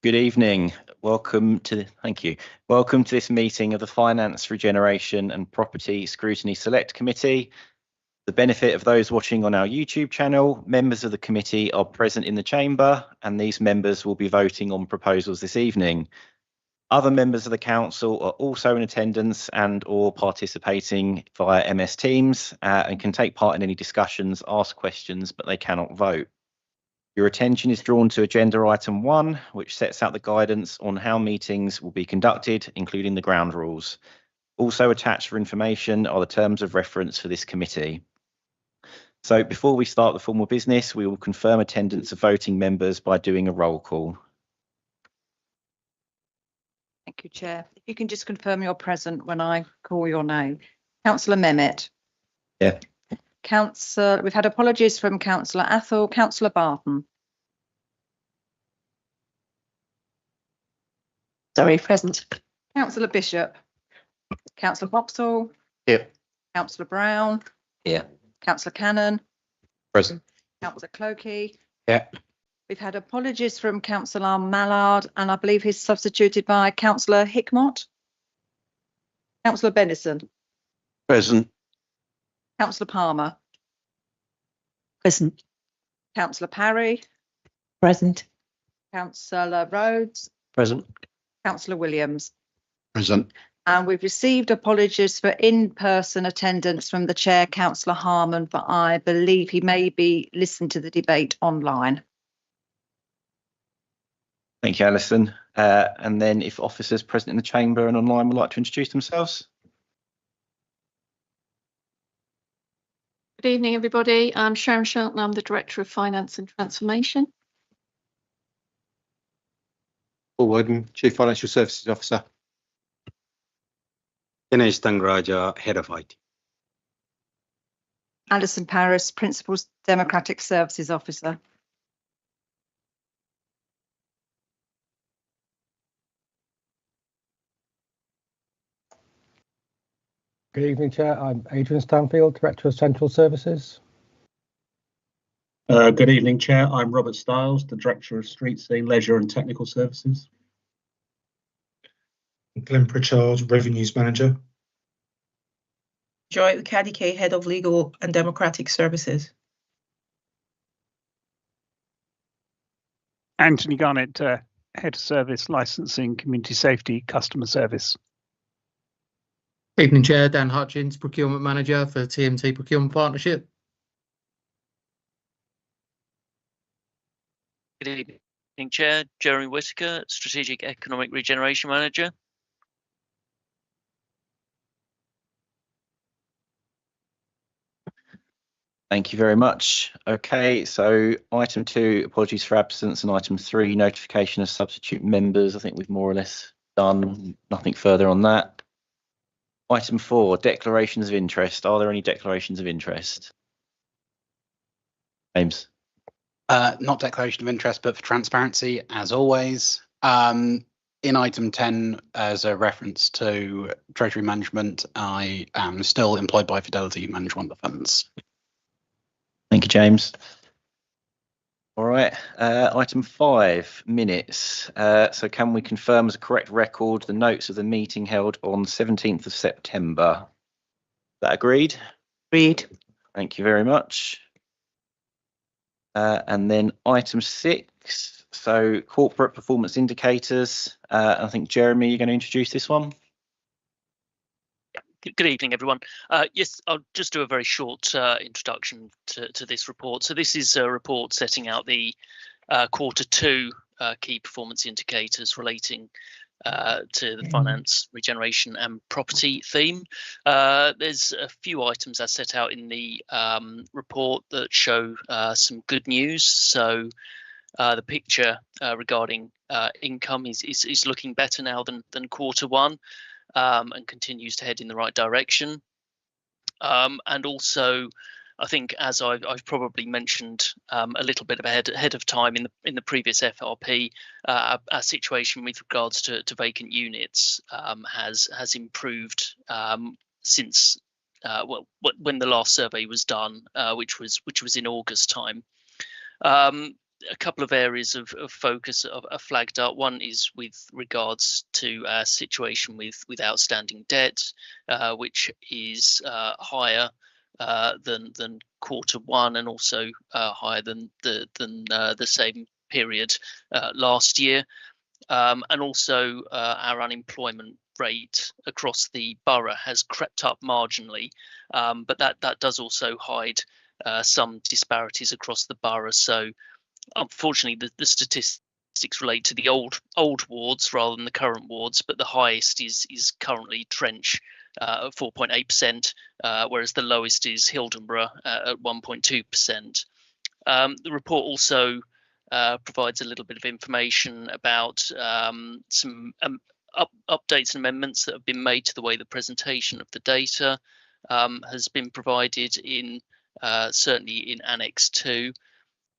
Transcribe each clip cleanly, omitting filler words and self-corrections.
Good evening. Thank you. Welcome to this meeting of the Finance, Regeneration and Property Scrutiny Select Committee. The benefit of those watching on our YouTube channel, members of the committee are present in the chamber and these members will be voting on proposals this evening. Other members of the council are also in attendance and or participating via MS Teams and can take part in any discussions, ask questions, but they cannot vote. Your attention is drawn to agenda item 1, which sets out the guidance on how meetings will be conducted, including the ground rules. Also attached for information are the terms of reference for this committee. So before we start the formal business, we will confirm attendance of voting members by doing a roll call. Thank you, Chair. If you can just confirm you're present when I call your name. Councillor Mehmet. Yeah. We've had apologies from Councillor Athol. Councillor Barton. Sorry, present. Councillor Bishop. Councillor Vauxhall. Here. Councillor Brown. Here. Councillor Cannon. Present. Councillor Clokey. Yeah. We've had apologies from Councillor Mallard, and I believe he's substituted by Councillor Hickmott. Councillor Bennison. Present. Councillor Palmer. Present. Councillor Parry. Present. Councillor Rhodes. Present. Councillor Williams. Present. And we've received apologies for in-person attendance from the Chair, Councillor Harman, but I believe he may be listening to the debate online. Thank you, Alison. And then if officers present in the chamber and online would like to introduce themselves. Good evening, everybody. I'm Sharon Shelton. I'm the Director of Finance and Transformation. Paul Woden, Chief Financial Services Officer. Dinesh Dangraja, Head of IT. Alison Paris, Principal Democratic Services Officer. Good evening, Chair. I'm Adrian Stanfield, Director of Central Services. Good evening, Chair. I'm Robert Stiles, the Director of Street Scene, Leisure and Technical Services. Glenn Pritchard, Revenues Manager. Joy Kadike, Head of Legal and Democratic Services. Anthony Garnett, Head of Service, Licensing, Community Safety, Customer Service. Evening, Chair. Dan Hutchins, Procurement Manager for TMT Procurement Partnership. Good evening, Chair. Jeremy Whitaker, Strategic Economic Regeneration Manager. Thank you very much. Okay, so item 2, apologies for absence, and item 3, notification of substitute members. I think we've more or less done, nothing further on that. Item 4, declarations of interest. Are there any declarations of interest? James? Not declaration of interest, but for transparency, as always. In item 10, as a reference to Treasury Management, I am still employed by Fidelity, manage one of the funds. Thank you, James. All right, item 5, minutes. So can we confirm as a correct record the notes of the meeting held on 17th of September? Is that agreed? Agreed. Thank you very much. And then item 6, so corporate performance indicators. I think, Jeremy, you're going to introduce this one? Good evening, everyone. Yes, I'll just do a very short introduction to this report. So this is a report setting out the Q2 key performance indicators relating to the finance, regeneration and property theme. There's a few items as set out in the report that show some good news. So the picture regarding income is looking better now than Q1. And continues to head in the right direction. And also, I think, as I've probably mentioned a little bit ahead of time in the previous FRP, our situation with regards to vacant units has improved since when the last survey was done, which was in August time. a couple of areas of focus are flagged up. One is with regards to our situation with outstanding debt, which is higher than Q1 and also higher than the same period last year, and also our unemployment rate across the borough has crept up marginally, but that does also hide some disparities across the borough. So unfortunately, the statistics relate to the old wards rather than the current wards, but the highest is currently Trench at 4.8%, whereas the lowest is Hildenborough at 1.2%. The report also provides a little bit of information about some updates and amendments that have been made to the way the presentation of the data has been provided in certainly in Annex 2.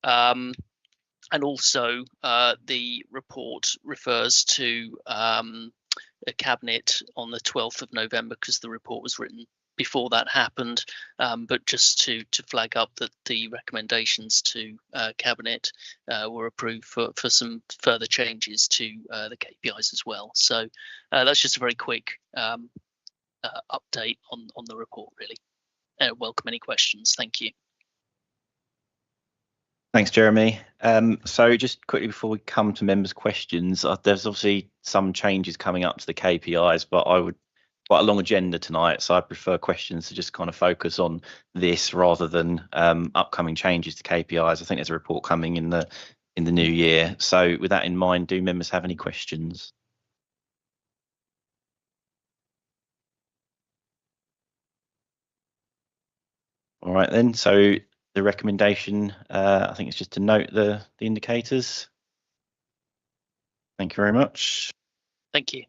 And also the report refers to a cabinet on the 12th of November, because the report was written before that happened, but just to flag up that the recommendations to cabinet were approved for some further changes to the KPIs as well. So that's just a very quick update on the report, really. Welcome any questions. Thank you. Thanks, Jeremy. So just quickly before we come to members' questions, there's obviously some changes coming up to the KPIs, but I would quite a long agenda tonight, so I prefer questions to just kind of focus on this rather than upcoming changes to KPIs. I think there's a report coming in the new year. So with that in mind, do members have any questions? All right then. So the recommendation, I think it's just to note the indicators. Thank you very much. Thank you.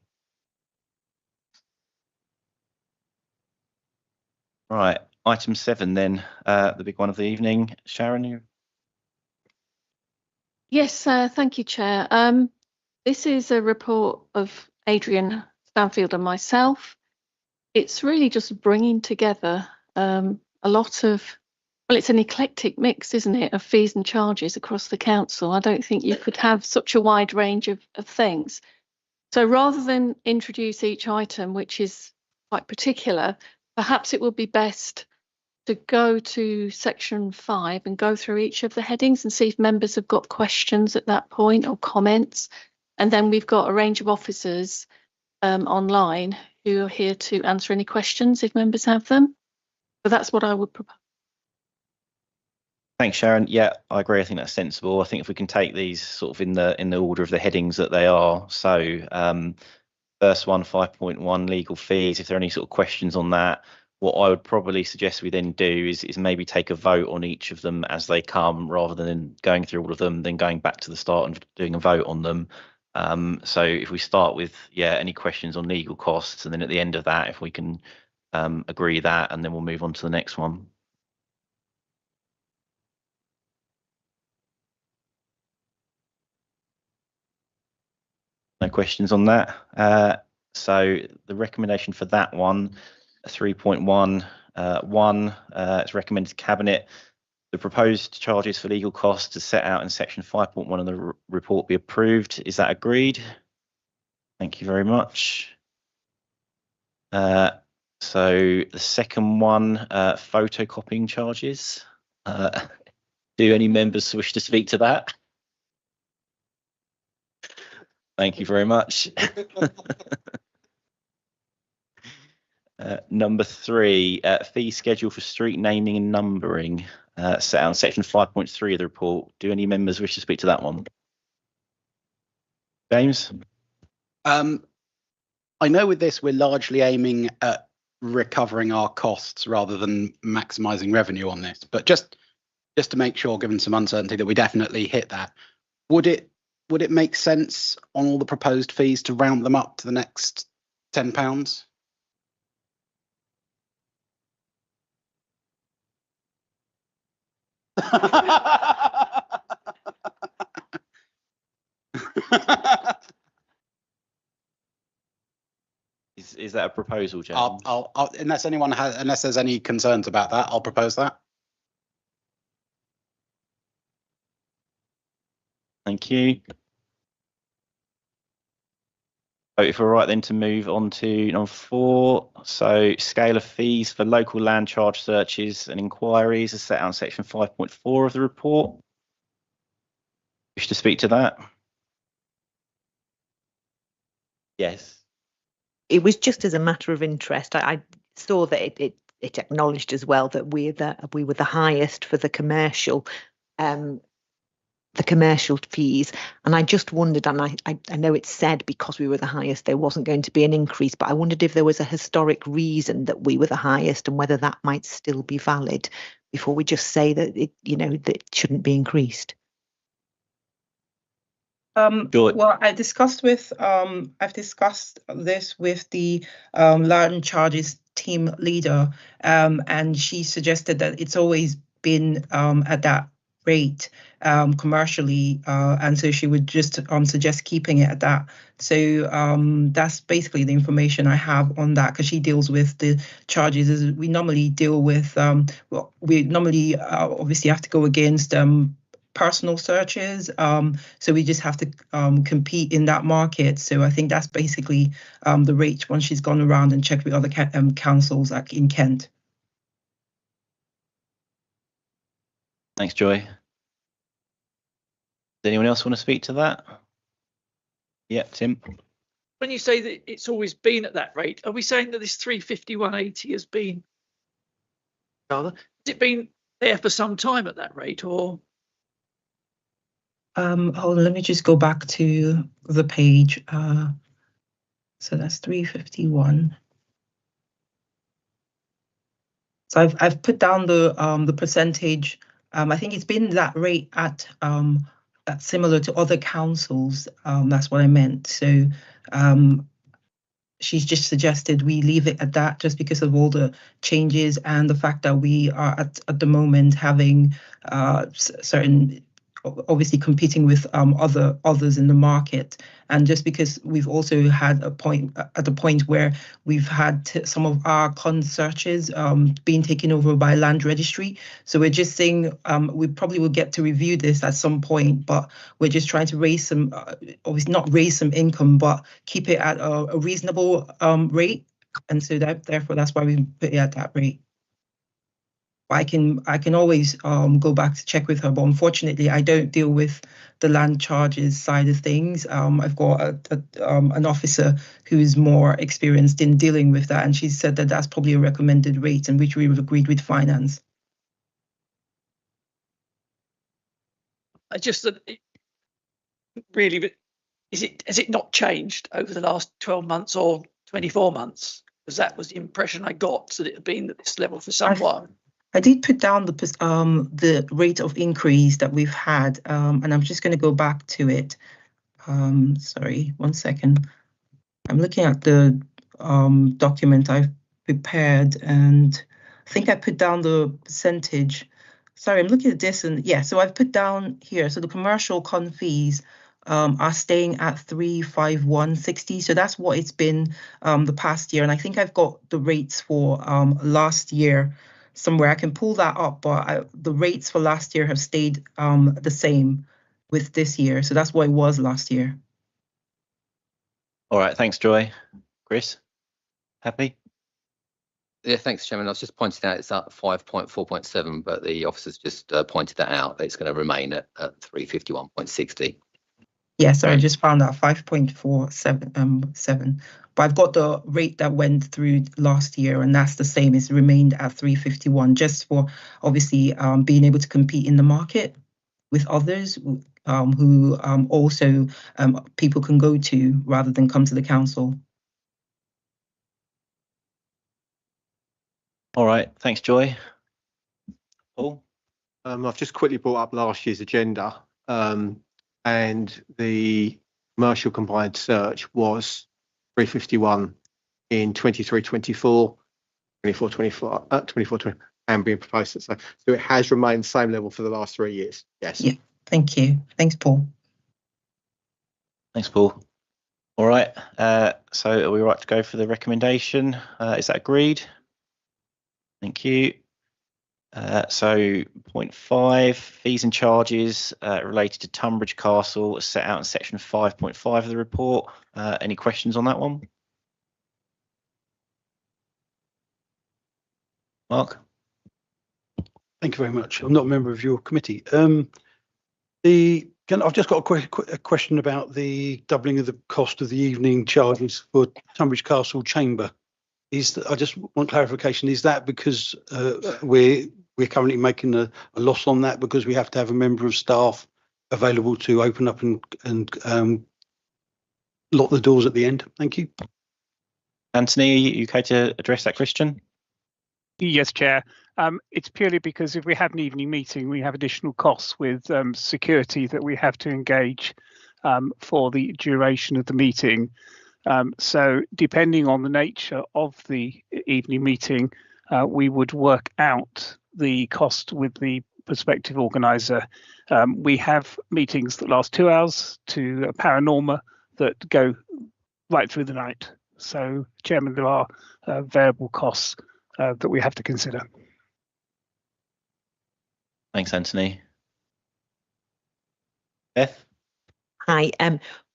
Right, item 7 then, the big one of the evening. Sharon, you? Yes, thank you, Chair. This is a report of Adrian Stanfield and myself. It's really just bringing together a lot of, well, it's an eclectic mix, isn't it, of fees and charges across the council. I don't think you could have such a wide range of things. So rather than introduce each item, which is quite particular, perhaps it would be best to go to section 5 and go through each of the headings and see if members have got questions at that point or comments. And then we've got a range of officers online who are here to answer any questions if members have them. So that's what I would propose. Thanks, Sharon. Yeah, I agree. I think that's sensible. I think if we can take these sort of in the order of the headings that they are. So first one, 5.1, legal fees. If there are any sort of questions on that, what I would probably suggest we then do is maybe take a vote on each of them as they come, rather than going through all of them, then going back to the start and doing a vote on them. So if we start with, any questions on legal costs, and then at the end of that, if we can agree that, and then we'll move on to the next one. No questions on that. So the recommendation for that one, 3.1, it's recommended to Cabinet the proposed charges for legal costs as set out in section 5.1 of the report be approved. Is that agreed? Thank you very much. So the second one, photocopying charges. Do any members wish to speak to that? Thank you very much. Number 3, fee schedule for street naming and numbering, set out in section 5.3 of the report. Do any members wish to speak to that one? James? I know with this we're largely aiming at recovering our costs rather than maximising revenue on this, but just to make sure, given some uncertainty, that we definitely hit that, would it make sense on all the proposed fees to round them up to the next £10? Is that a proposal, James? I'll unless there's any concerns about that, I'll propose that. Thank you. So if we're right then to move on to number 4, so scale of fees for local land charge searches and inquiries is set out in section 5.4 of the report. Wish to speak to that? Yes. It was just as a matter of interest. I saw that it acknowledged as well that we were the highest for the commercial fees, and I just wondered, and I know it said because we were the highest there wasn't going to be an increase, but I wondered if there was a historic reason that we were the highest and whether that might still be valid before we just say that that it shouldn't be increased. Well, I've discussed this with the land charges team leader, and she suggested that it's always been at that rate commercially, and so she would just suggest keeping it at that. So that's basically the information I have on that, because she deals with the charges. As we normally deal with, we normally obviously have to go against personal searches, so we just have to compete in that market. So I think that's basically the rate once she's gone around and checked with other councils like in Kent. Thanks, Joy. Does anyone else want to speak to that? Yeah, Tim. When you say that it's always been at that rate, are we saying that this 351.80 has been, has it been there for some time at that rate, or? Hold on, let me just go back to the page. So that's 351. So I've put down the percentage. I think it's been that rate at similar to other councils. That's what I meant. So she's just suggested we leave it at that, just because of all the changes and the fact that we are at the moment having certain, obviously competing with others in the market, and just because we've also had a point where we've had some of our con searches being taken over by land registry. So we're just saying we probably will get to review this at some point, but we're just trying to raise some, obviously not raise some income, but keep it at a reasonable rate, and so therefore that's why we put it at that rate. I can always go back to check with her, but unfortunately I don't deal with the land charges side of things. I've got an officer who is more experienced in dealing with that, and she said that that's probably a recommended rate, and which we've agreed with finance. I just really, has it not changed over the last 12 months or 24 months? Because that was the impression I got, that it had been at this level for some while. I did put down the rate of increase that we've had, and I'm just going to go back to it. Sorry, 1 second. I'm looking at the document I've prepared, and I think I put down the percentage. Sorry, I'm looking at this, and yeah, so I've put down here. So the commercial con fees are staying at 351.60. So that's what it's been the past year, and I think I've got the rates for last year somewhere. I can pull that up, but the rates for last year have stayed the same with this year. So that's what it was last year. All right, thanks, Joy. Chris, happy? Yeah, thanks, Chairman. I was just pointing out it's at 5.4.7, but the officers just pointed that out. That it's going to remain at 351.60. Yeah, sorry, I just found out 5.47. But I've got the rate that went through last year, and that's the same. It's remained at 351, just for obviously being able to compete in the market with others who also people can go to rather than come to the council. All right, thanks, Joy. Paul? I've just quickly brought up last year's agenda, and the commercial combined search was 351 in 23-24, 24-25, and being proposed. So it has remained the same level for the last 3 years. Yes. Yeah, thank you. Thanks, Paul. Thanks, Paul. All right, so are we right to go for the recommendation? Is that agreed? Thank you. So point 5, fees and charges related to Tunbridge Castle as set out in section 5.5 of the report. Any questions on that one? Mark? Thank you very much. I'm not a member of your committee. I've just got a question about the doubling of the cost of the evening charges for Tunbridge Castle Chamber. I just want clarification. Is that because we're currently making a loss on that because we have to have a member of staff available to open up and lock the doors at the end? Thank you. Anthony, are you okay to address that question? Yes, Chair. It's purely because if we have an evening meeting, we have additional costs with security that we have to engage for the duration of the meeting. So depending on the nature of the evening meeting, we would work out the cost with the prospective organiser. We have meetings that last 2 hours to a paranorma that go right through the night. So, Chairman, there are variable costs that we have to consider. Thanks, Anthony. Beth? Hi.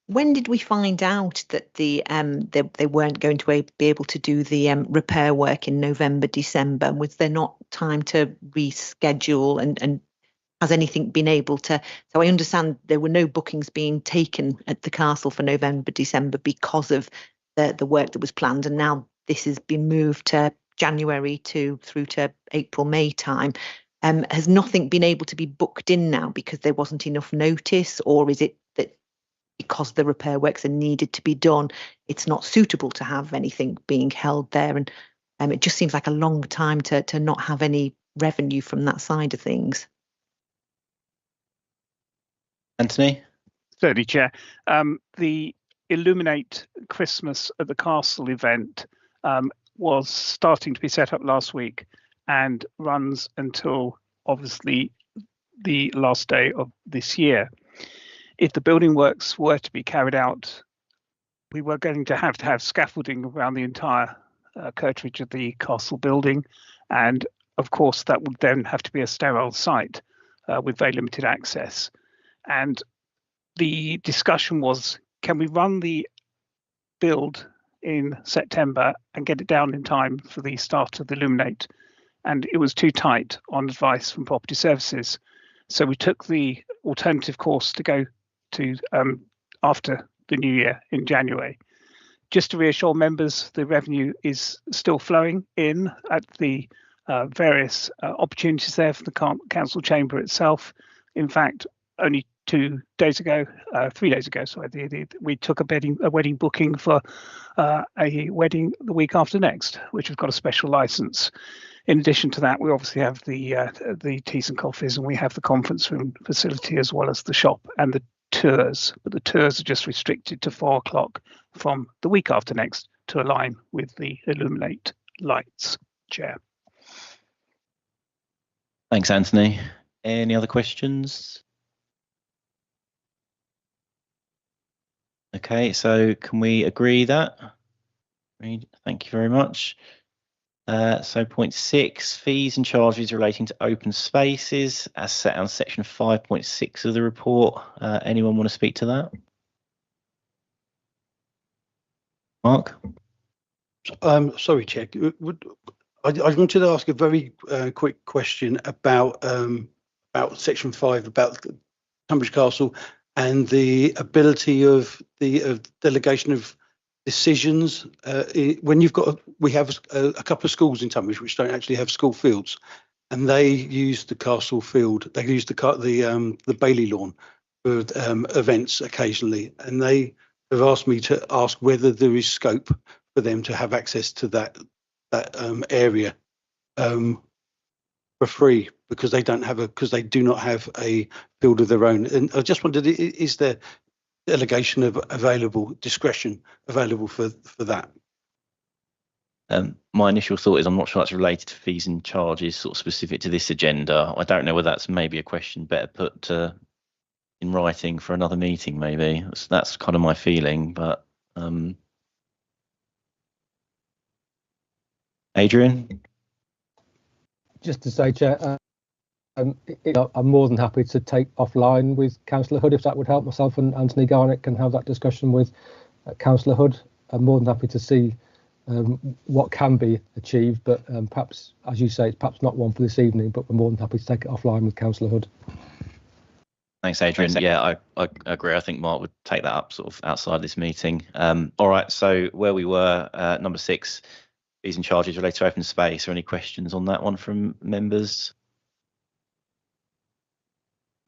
When did we find out that they weren't going to be able to do the repair work in November, December? Was there not time to reschedule and has anything been able to? So I understand there were no bookings being taken at the castle for November, December because of the work that was planned, and now this has been moved to January through to April, May time. Has nothing been able to be booked in now because there wasn't enough notice, or is it that because the repair works are needed to be done, it's not suitable to have anything being held there? And it just seems like a long time to not have any revenue from that side of things. Anthony? Certainly, Chair. The Illuminate Christmas at the Castle event was starting to be set up last week and runs until obviously the last day of this year. If the building works were to be carried out, we were going to have scaffolding around the entire curtilage of the castle building, and of course that would then have to be a sterile site with very limited access. And the discussion was, can we run the build in September and get it down in time for the start of the Illuminate? And it was too tight on advice from Property Services. So we took the alternative course to go to after the new year in January. Just to reassure members, the revenue is still flowing in at the various opportunities there for the council chamber itself. In fact, only 3 days ago, sorry, we took a wedding booking for a wedding the week after next, which has got a special license. In addition to that, we obviously have the teas and coffees, and we have the conference room facility as well as the shop and the tours. But the tours are just restricted to 4 o'clock from the week after next to align with the Illuminate lights. Chair. Thanks, Anthony. Any other questions? Okay, so can we agree that? Thank you very much. So point 6, fees and charges relating to open spaces as set out in section 5.6 of the report. Anyone want to speak to that? Mark? Sorry, Chair. I wanted to ask a very quick question about section 5, about Tunbridge Castle and the ability of the delegation of decisions. When we have a couple of schools in Tunbridge which don't actually have school fields, and they use the castle field. They use the Bailey lawn for events occasionally, and they have asked me to ask whether there is scope for them to have access to that area for free, because they do not have a field of their own. And I just wondered, is there delegation of discretion available for that? My initial thought is I'm not sure that's related to fees and charges, sort of specific to this agenda. I don't know whether that's maybe a question better put in writing for another meeting. Maybe that's kind of my feeling. But Adrian. Just to say, Chair, I'm more than happy to take offline with Councillor Hood if that would help. Myself and Anthony Garnett can have that discussion with Councillor Hood. I'm more than happy to see what can be achieved, but perhaps, as you say, it's perhaps not one for this evening, but we're more than happy to take it offline with Councillor Hood. Thanks, Adrian. Yeah, I agree. I think Mark would take that up sort of outside this meeting. All right, so where we were, number 6, fees and charges related to open space. Are any questions on that one from members?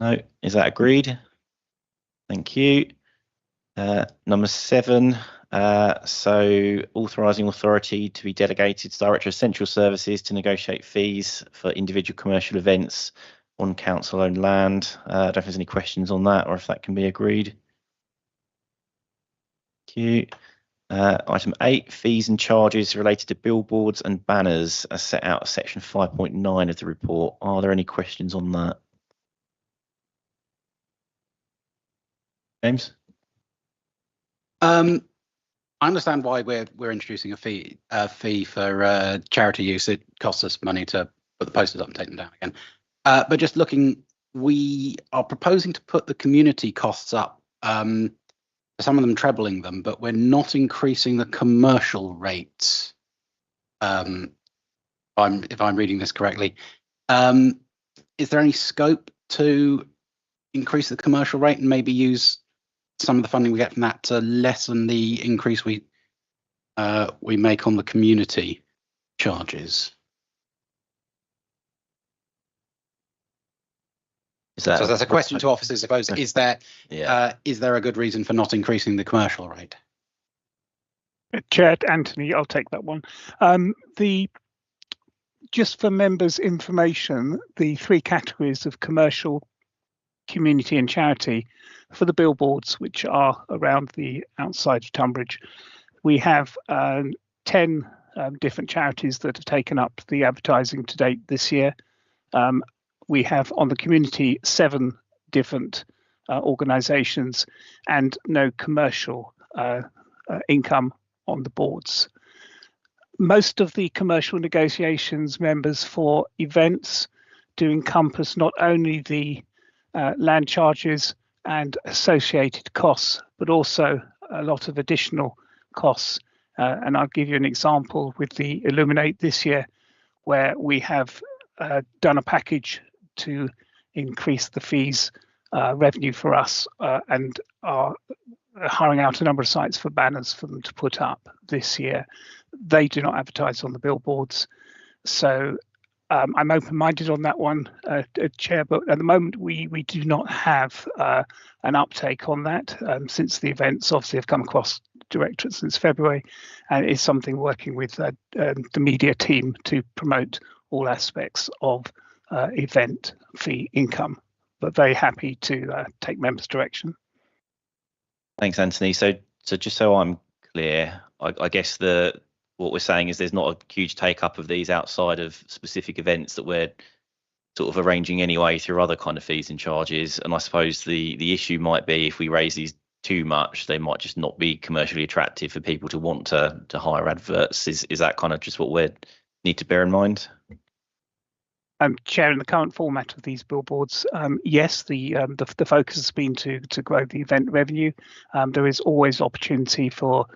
No, is that agreed? Thank you. Number 7, so authorising authority to be delegated to Director of Central Services to negotiate fees for individual commercial events on council-owned land. I don't know if there's any questions on that or if that can be agreed. Thank you. Item 8, fees and charges related to billboards and banners as set out of section 5.9 of the report. Are there any questions on that? James? I understand why we're introducing a fee for charity use. It costs us money to put the posters up and take them down again. But just looking, we are proposing to put the community costs up, some of them trebling them, but we're not increasing the commercial rates. If I'm reading this correctly, is there any scope to increase the commercial rate and maybe use some of the funding we get from that to lessen the increase we make on the community charges? So that's a question to officers, I suppose. Is there a good reason for not increasing the commercial rate? Chair Anthony, I'll take that one. Just for members' information, the 3 categories of commercial, community and charity for the billboards, which are around the outside of Tunbridge, we have 10 different charities that have taken up the advertising to date this year. We have on the community 7 different organisations and no commercial income on the boards. Most of the commercial negotiations, members, for events do encompass not only the land charges and associated costs, but also a lot of additional costs. And I'll give you an example with the Illuminate this year, where we have done a package to increase the fees revenue for us and are hiring out a number of sites for banners for them to put up this year. They do not advertise on the billboards. So I'm open-minded on that one, Chair, but at the moment we do not have an uptake on that since the events obviously have come across Directorate since February, and it's something working with the media team to promote all aspects of event fee income, but very happy to take members' direction. Thanks, Anthony. So just so I'm clear, I guess what we're saying is there's not a huge take up of these outside of specific events that we're sort of arranging anyway through other kind of fees and charges. And I suppose the issue might be if we raise these too much, they might just not be commercially attractive for people to want to hire adverts. Is that kind of just what we need to bear in mind? Chair, in the current format of these billboards, yes, the focus has been to grow the event revenue. There is always opportunity for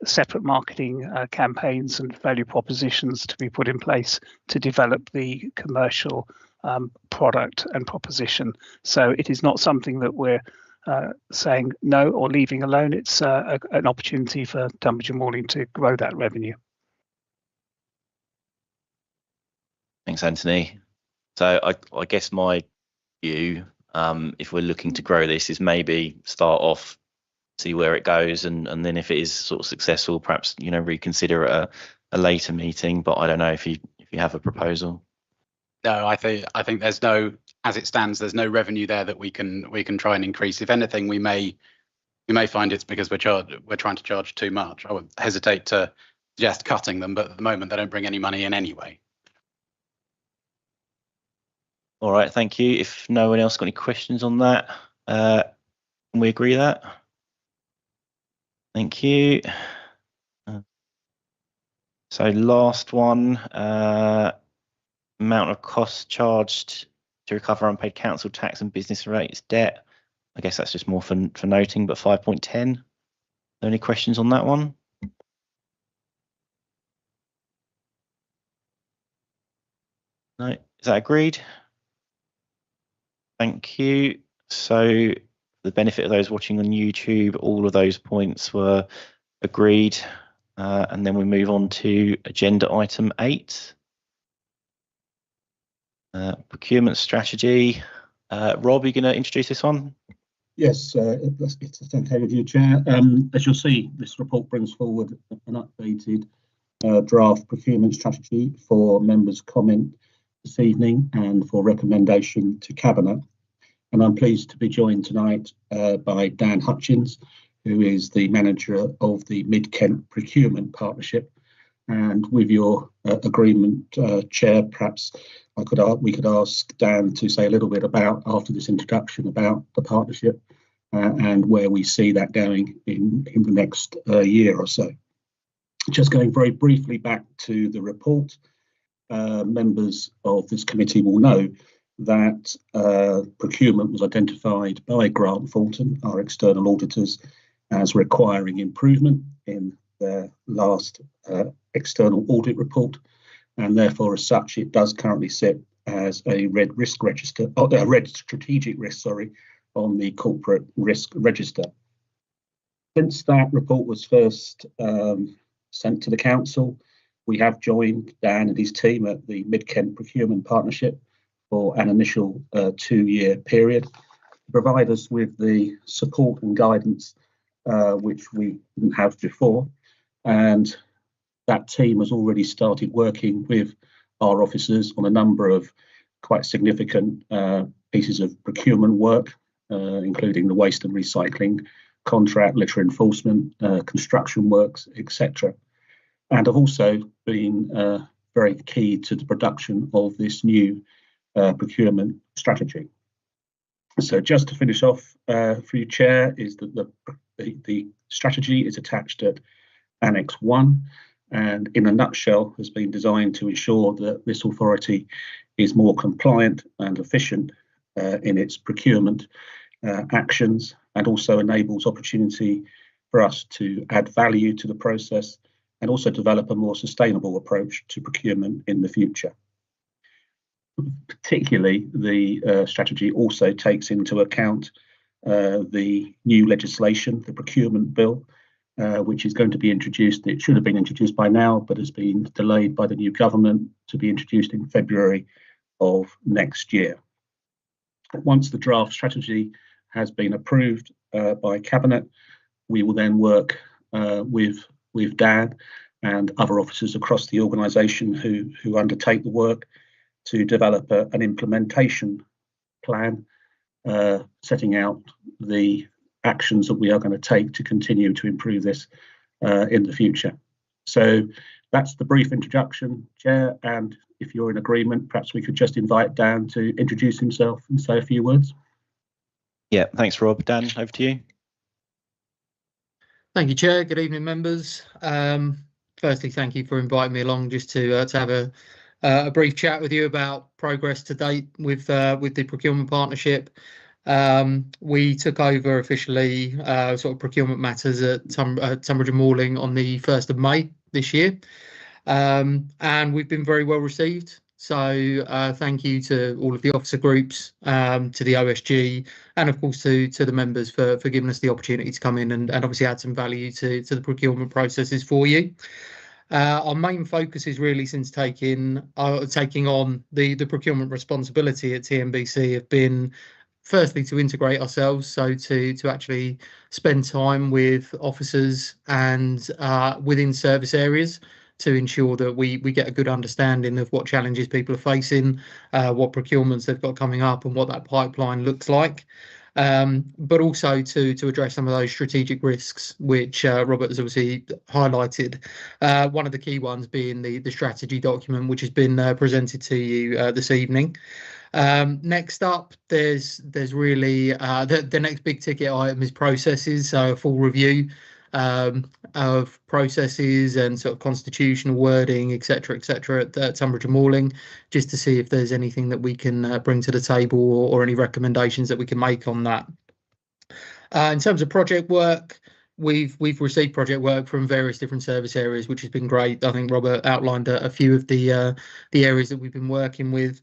separate marketing campaigns and value propositions to be put in place to develop the commercial product and proposition. So it is not something that we're saying no or leaving alone. It's an opportunity for Tunbridge and Morling to grow that revenue. Thanks, Anthony. So I guess my view, if we're looking to grow this, is maybe start off, see where it goes, and then if it is sort of successful, perhaps reconsider at a later meeting. But I don't know if you have a proposal. No, I think there's no, as it stands, there's no revenue there that we can try and increase. If anything, we may find it's because we're trying to charge too much. I would hesitate to suggest cutting them, but at the moment they don't bring any money in anyway. All right, thank you. If no one else got any questions on that, can we agree that? Thank you. So last one, amount of costs charged to recover unpaid council tax and business rates debt. I guess that's just more for noting, but 5.10. Any questions on that one? No, is that agreed? Thank you. So for the benefit of those watching on YouTube, all of those points were agreed. And then we move on to agenda item 8. Procurement strategy. Rob, are you going to introduce this one? Yes, it's okay with you, Chair. As you'll see, this report brings forward an updated draft procurement strategy for members' comment this evening and for recommendation to Cabinet. And I'm pleased to be joined tonight by Dan Hutchins, who is the manager of the Mid-Kent Procurement Partnership. And with your agreement, Chair, perhaps we could ask Dan to say a little bit about, after this introduction, about the partnership and where we see that going in the next year or so. Just going very briefly back to the report, members of this committee will know that procurement was identified by Grant Thornton, our external auditors, as requiring improvement in their last external audit report, and therefore, as such, it does currently sit as a red strategic risk, on the corporate risk register. Since that report was first sent to the council, we have joined Dan and his team at the Mid-Kent Procurement Partnership for an initial 2-year period to provide us with the support and guidance which we didn't have before. And that team has already started working with our officers on a number of quite significant pieces of procurement work, including the waste and recycling contract, litter enforcement, construction works, etc. And have also been very key to the production of this new procurement strategy. So just to finish off for you, Chair, is that the strategy is attached at Annex 1, and in a nutshell has been designed to ensure that this authority is more compliant and efficient in its procurement actions, and also enables opportunity for us to add value to the process and also develop a more sustainable approach to procurement in the future. Particularly, the strategy also takes into account the new legislation, the procurement bill, which is going to be introduced. It should have been introduced by now, but has been delayed by the new government to be introduced in February of next year. Once the draft strategy has been approved by Cabinet, we will then work with Dan and other officers across the organisation who undertake the work to develop an implementation plan, setting out the actions that we are going to take to continue to improve this in the future. So that's the brief introduction, Chair, and if you're in agreement, perhaps we could just invite Dan to introduce himself and say a few words. Yeah, thanks, Rob. Dan, over to you. Thank you, Chair. Good evening, members. Firstly, thank you for inviting me along just to have a brief chat with you about progress to date with the procurement partnership. We took over officially sort of procurement matters at Tunbridge and Morling on the 1st of May this year, and we've been very well received. So thank you to all of the officer groups, to the OSG, and of course to the members for giving us the opportunity to come in and obviously add some value to the procurement processes for you. Our main focus is really, since taking on the procurement responsibility at TNBC, have been firstly to integrate ourselves, so to actually spend time with officers and within service areas to ensure that we get a good understanding of what challenges people are facing, what procurements they've got coming up, and what that pipeline looks like. But also to address some of those strategic risks, which Robert has obviously highlighted. One of the key ones being the strategy document, which has been presented to you this evening. Next up, there's really the next big ticket item is processes, so a full review of processes and sort of constitutional wording, etc., at Tunbridge and Malling, just to see if there's anything that we can bring to the table or any recommendations that we can make on that. In terms of project work, we've received project work from various different service areas, which has been great. I think Robert outlined a few of the areas that we've been working with.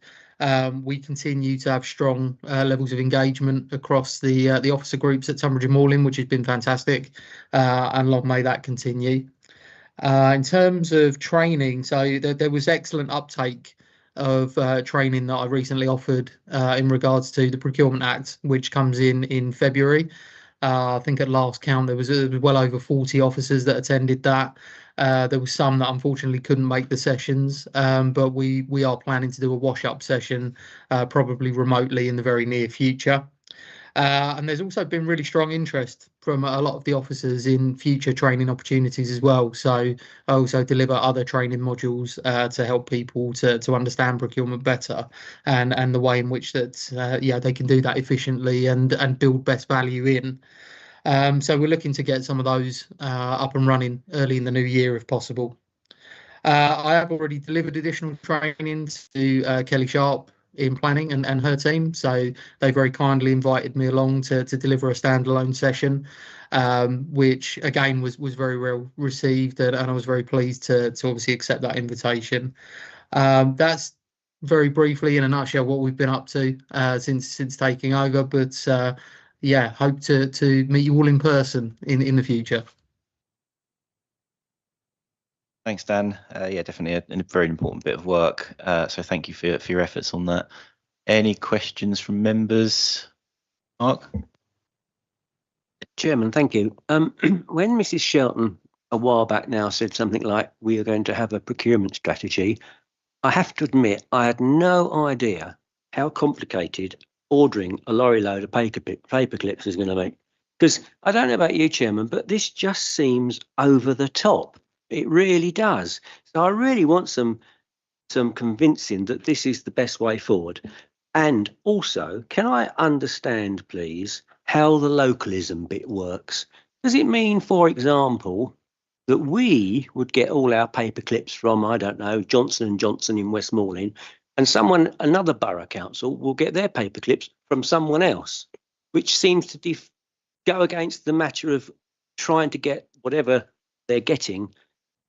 We continue to have strong levels of engagement across the officer groups at Tunbridge and Malling, which has been fantastic, and long may that continue. In terms of training, so there was excellent uptake of training that I recently offered in regards to the Procurement Act, which comes in February. I think at last count there was well over 40 officers that attended that. There were some that unfortunately couldn't make the sessions, but we are planning to do a wash-up session, probably remotely in the very near future. And there's also been really strong interest from a lot of the officers in future training opportunities as well. So I also deliver other training modules to help people to understand procurement better and the way in which that they can do that efficiently and build best value in. So we're looking to get some of those up and running early in the new year if possible. I have already delivered additional trainings to Kelly Sharp in planning and her team, so they very kindly invited me along to deliver a standalone session, which again was very well received, and I was very pleased to obviously accept that invitation. That's very briefly in a nutshell what we've been up to since taking over, but yeah, hope to meet you all in person in the future. Thanks, Dan. Yeah, definitely a very important bit of work. So thank you for your efforts on that. Any questions from members? Mark? Chairman, thank you. When Mrs. Shelton a while back now said something like, we are going to have a procurement strategy, I have to admit I had no idea how complicated ordering a lorry load of paper clips is going to be. Because I don't know about you, Chairman, but this just seems over the top. It really does. So I really want some convincing that this is the best way forward. And also, can I understand, please, how the localism bit works? Does it mean, for example, that we would get all our paper clips from, I don't know, Johnson & Johnson in West Malling, and another borough council will get their paper clips from someone else, which seems to go against the matter of trying to get whatever they're getting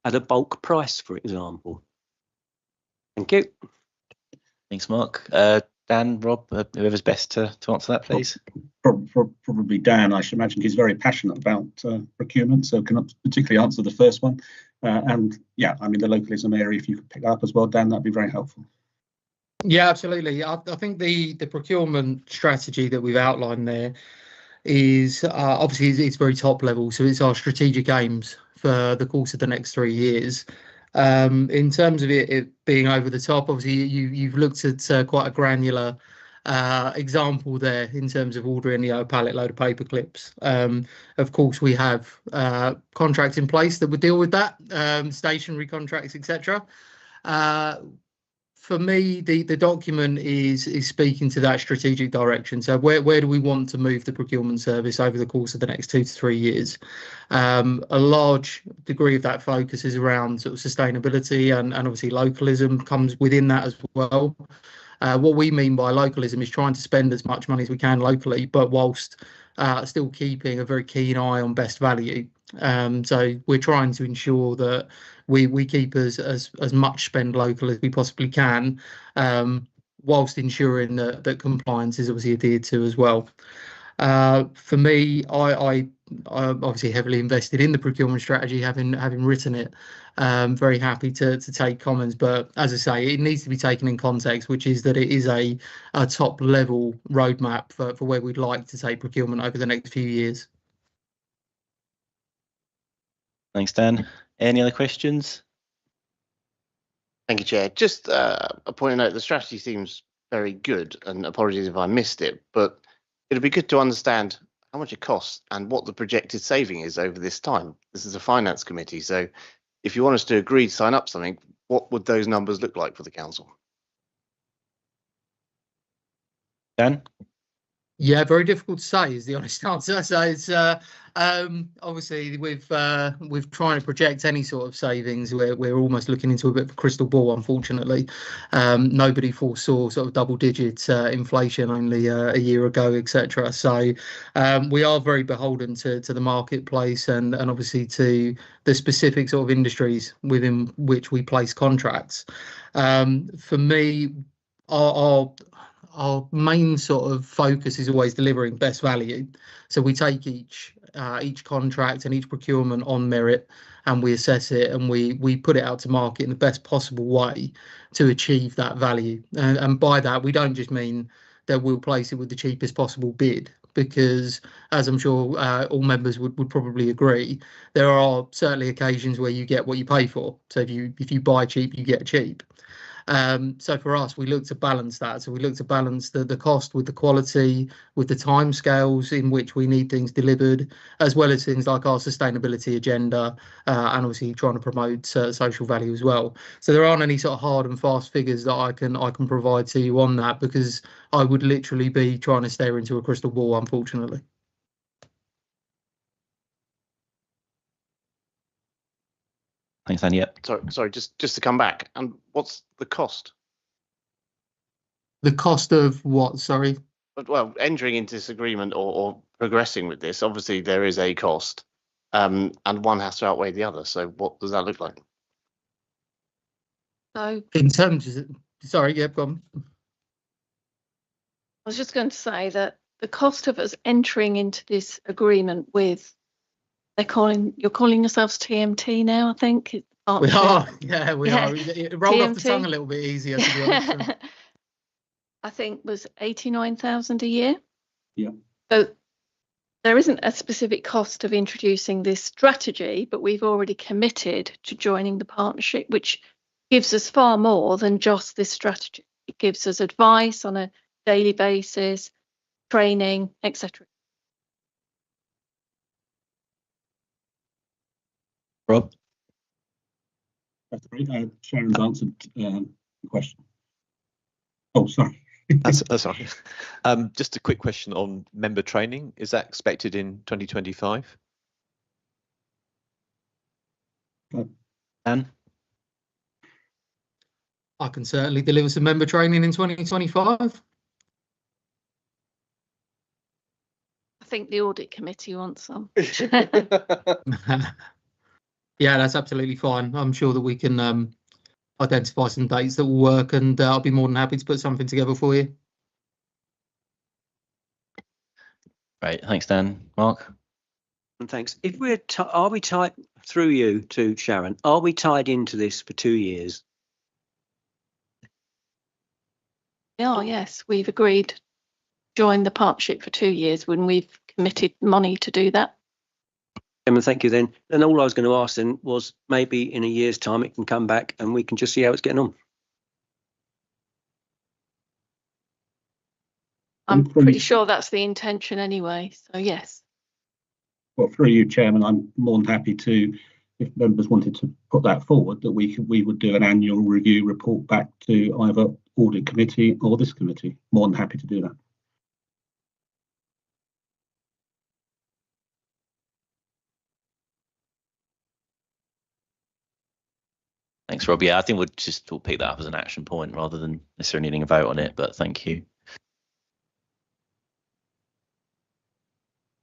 at a bulk price, for example. Thank you. Thanks, Mark. Dan, Rob, whoever's best to answer that, please. Probably Dan. I should imagine he's very passionate about procurement, so can particularly answer the first one. And yeah, I mean, the localism area, if you could pick that up as well, Dan, that'd be very helpful. Yeah, absolutely. I think the procurement strategy that we've outlined there is obviously it's very top level, so it's our strategic aims for the course of the next 3 years. In terms of it being over the top, obviously you've looked at quite a granular example there in terms of ordering a pallet load of paper clips. Of course, we have contracts in place that would deal with that, stationary contracts, etc. For me, the document is speaking to that strategic direction. So where do we want to move the procurement service over the course of the next 2 to 3 years? A large degree of that focus is around sort of sustainability, and obviously localism comes within that as well. What we mean by localism is trying to spend as much money as we can locally, but whilst still keeping a very keen eye on best value. So we're trying to ensure that we keep as much spend local as we possibly can, whilst ensuring that compliance is obviously adhered to as well. For me, I'm obviously heavily invested in the procurement strategy, having written it. Very happy to take comments, but as I say, it needs to be taken in context, which is that it is a top level roadmap for where we'd like to take procurement over the next few years. Thanks, Dan. Any other questions? Thank you, Chair. Just a point of note, the strategy seems very good, and apologies if I missed it, but it'd be good to understand how much it costs and what the projected saving is over this time. This is a finance committee, so if you want us to agree to sign up something, what would those numbers look like for the council? Dan? Yeah, very difficult to say is the honest answer. So it's obviously with trying to project any sort of savings, we're almost looking into a bit of a crystal ball. Unfortunately, nobody foresaw sort of double-digit inflation only a year ago, etc. So we are very beholden to the marketplace and obviously to the specific sort of industries within which we place contracts. For me, our main sort of focus is always delivering best value. So we take each contract and each procurement on merit, and we assess it and we put it out to market in the best possible way to achieve that value. And by that, we don't just mean that we'll place it with the cheapest possible bid, because as I'm sure all members would probably agree, there are certainly occasions where you get what you pay for. So if you buy cheap, you get cheap. So for us, we look to balance that. So we look to balance the cost with the quality, with the timescales in which we need things delivered, as well as things like our sustainability agenda, and obviously trying to promote social value as well. So there aren't any sort of hard and fast figures that I can provide to you on that, because I would literally be trying to stare into a crystal ball, unfortunately. Thanks, Andy. Yep. Sorry, just to come back. And what's the cost? The cost of what? Sorry. Well, entering into this agreement or progressing with this, obviously there is a cost, and one has to outweigh the other. So what does that look like? So in terms of, sorry, yeah, go on. I was just going to say that the cost of us entering into this agreement with, you're calling yourselves TMT now, I think. We are, yeah, we are. It rolled TMT off the tongue a little bit easier, to be honest. I think was 89,000 a year. Yeah. So there isn't a specific cost of introducing this strategy, but we've already committed to joining the partnership, which gives us far more than just this strategy. It gives us advice on a daily basis, training, etc. Rob? That's great. Sharon's answered the question. Oh, sorry. That's sorry. Just a quick question on member training. Is that expected in 2025? Dan? I can certainly deliver some member training in 2025. I think the audit committee wants some. Yeah, that's absolutely fine. I'm sure that we can identify some dates that will work, and I'll be more than happy to put something together for you. Great, thanks, Dan. Mark? And thanks. If are we tied through you to Sharon? Are we tied into this for 2 years? Oh, yes, we've agreed to join the partnership for 2 years when we've committed money to do that. Thank you then. And all I was going to ask then was maybe in a year's time it can come back and we can just see how it's getting on. I'm pretty sure that's the intention anyway, so yes. Well, through you, Chairman, I'm more than happy to, if members wanted to put that forward, that we would do an annual review report back to either audit committee or this committee. More than happy to do that. Thanks, Rob. Yeah, I think we'll pick that up as an action point rather than necessarily needing a vote on it, but thank you.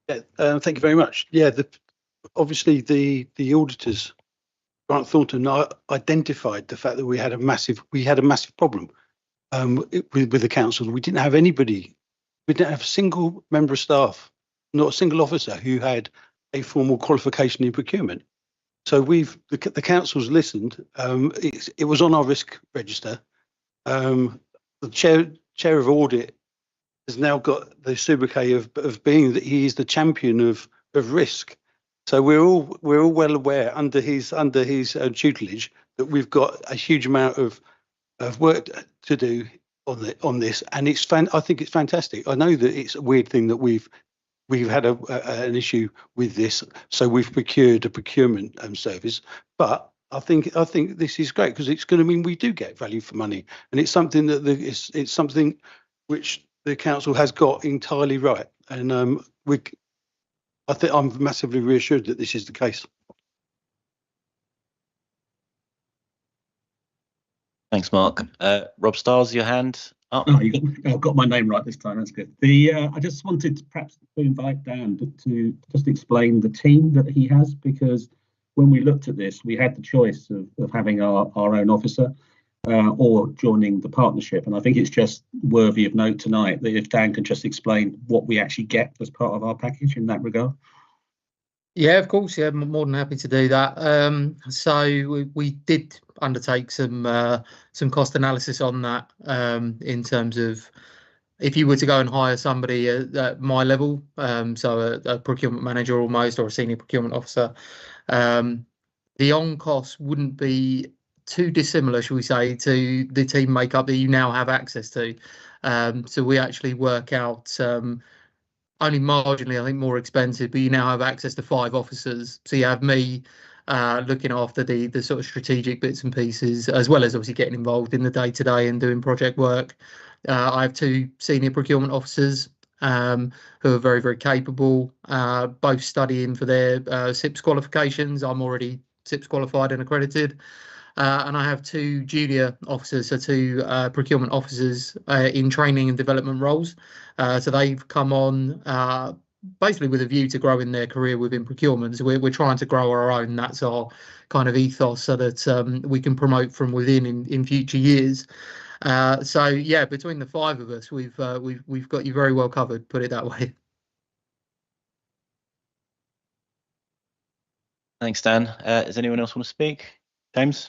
Yeah, thank you very much. Yeah, obviously the auditors, Grant Thornton, identified the fact that we had a massive problem with the council. We didn't have anybody, we didn't have a single member of staff, not a single officer who had a formal qualification in procurement. So the council's listened. It was on our risk register. The chair of audit has now got the sobriquet of being that he is the champion of risk. So we're all well aware under his tutelage that we've got a huge amount of work to do on this, and I think it's fantastic. I know that it's a weird thing that we've had an issue with this, so we've procured a procurement service. But I think this is great because it's going to mean we do get value for money, and it's something that it's something which the council has got entirely right, and I think I'm massively reassured that this is the case. Thanks, Mark. Rob Stars, your hand up. Oh, I've got my name right this time. That's good. I just wanted to perhaps invite Dan to just explain the team that he has, because when we looked at this, we had the choice of having our own officer or joining the partnership. And I think it's just worthy of note tonight that if Dan could just explain what we actually get as part of our package in that regard. Yeah, of course. Yeah, I'm more than happy to do that. So we did undertake some cost analysis on that in terms of if you were to go and hire somebody at my level, so a procurement manager almost, or a senior procurement officer, the on cost wouldn't be too dissimilar, shall we say, to the team makeup that you now have access to. So we actually work out only marginally, I think, more expensive, but you now have access to 5 officers. So you have me looking after the sort of strategic bits and pieces, as well as obviously getting involved in the day-to-day and doing project work. I have 2 senior procurement officers who are very, very capable, both studying for their SIPS qualifications. I'm already SIPS qualified and accredited. And I have 2 junior officers, so 2 procurement officers in training and development roles. So they've come on basically with a view to growing their career within procurement. So we're trying to grow our own. That's our kind of ethos, so that we can promote from within in future years. So yeah, between the 5 of us, we've got you very well covered. Put it that way. Thanks, Dan. Does anyone else want to speak? James?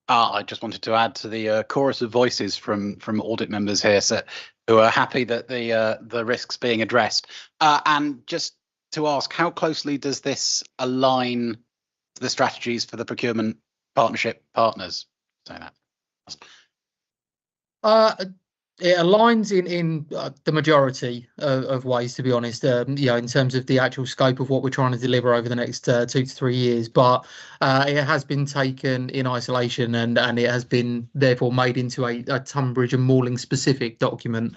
I just wanted to add to the chorus of voices from audit members here, who are happy that the risks being addressed, and just to ask, how closely does this align to the strategies for the procurement partnership partners? Say that. It aligns in the majority of ways, to be honest, in terms of the actual scope of what we're trying to deliver over the next 2 to 3 years. But it has been taken in isolation, and it has been therefore made into a Tunbridge and Malling specific document.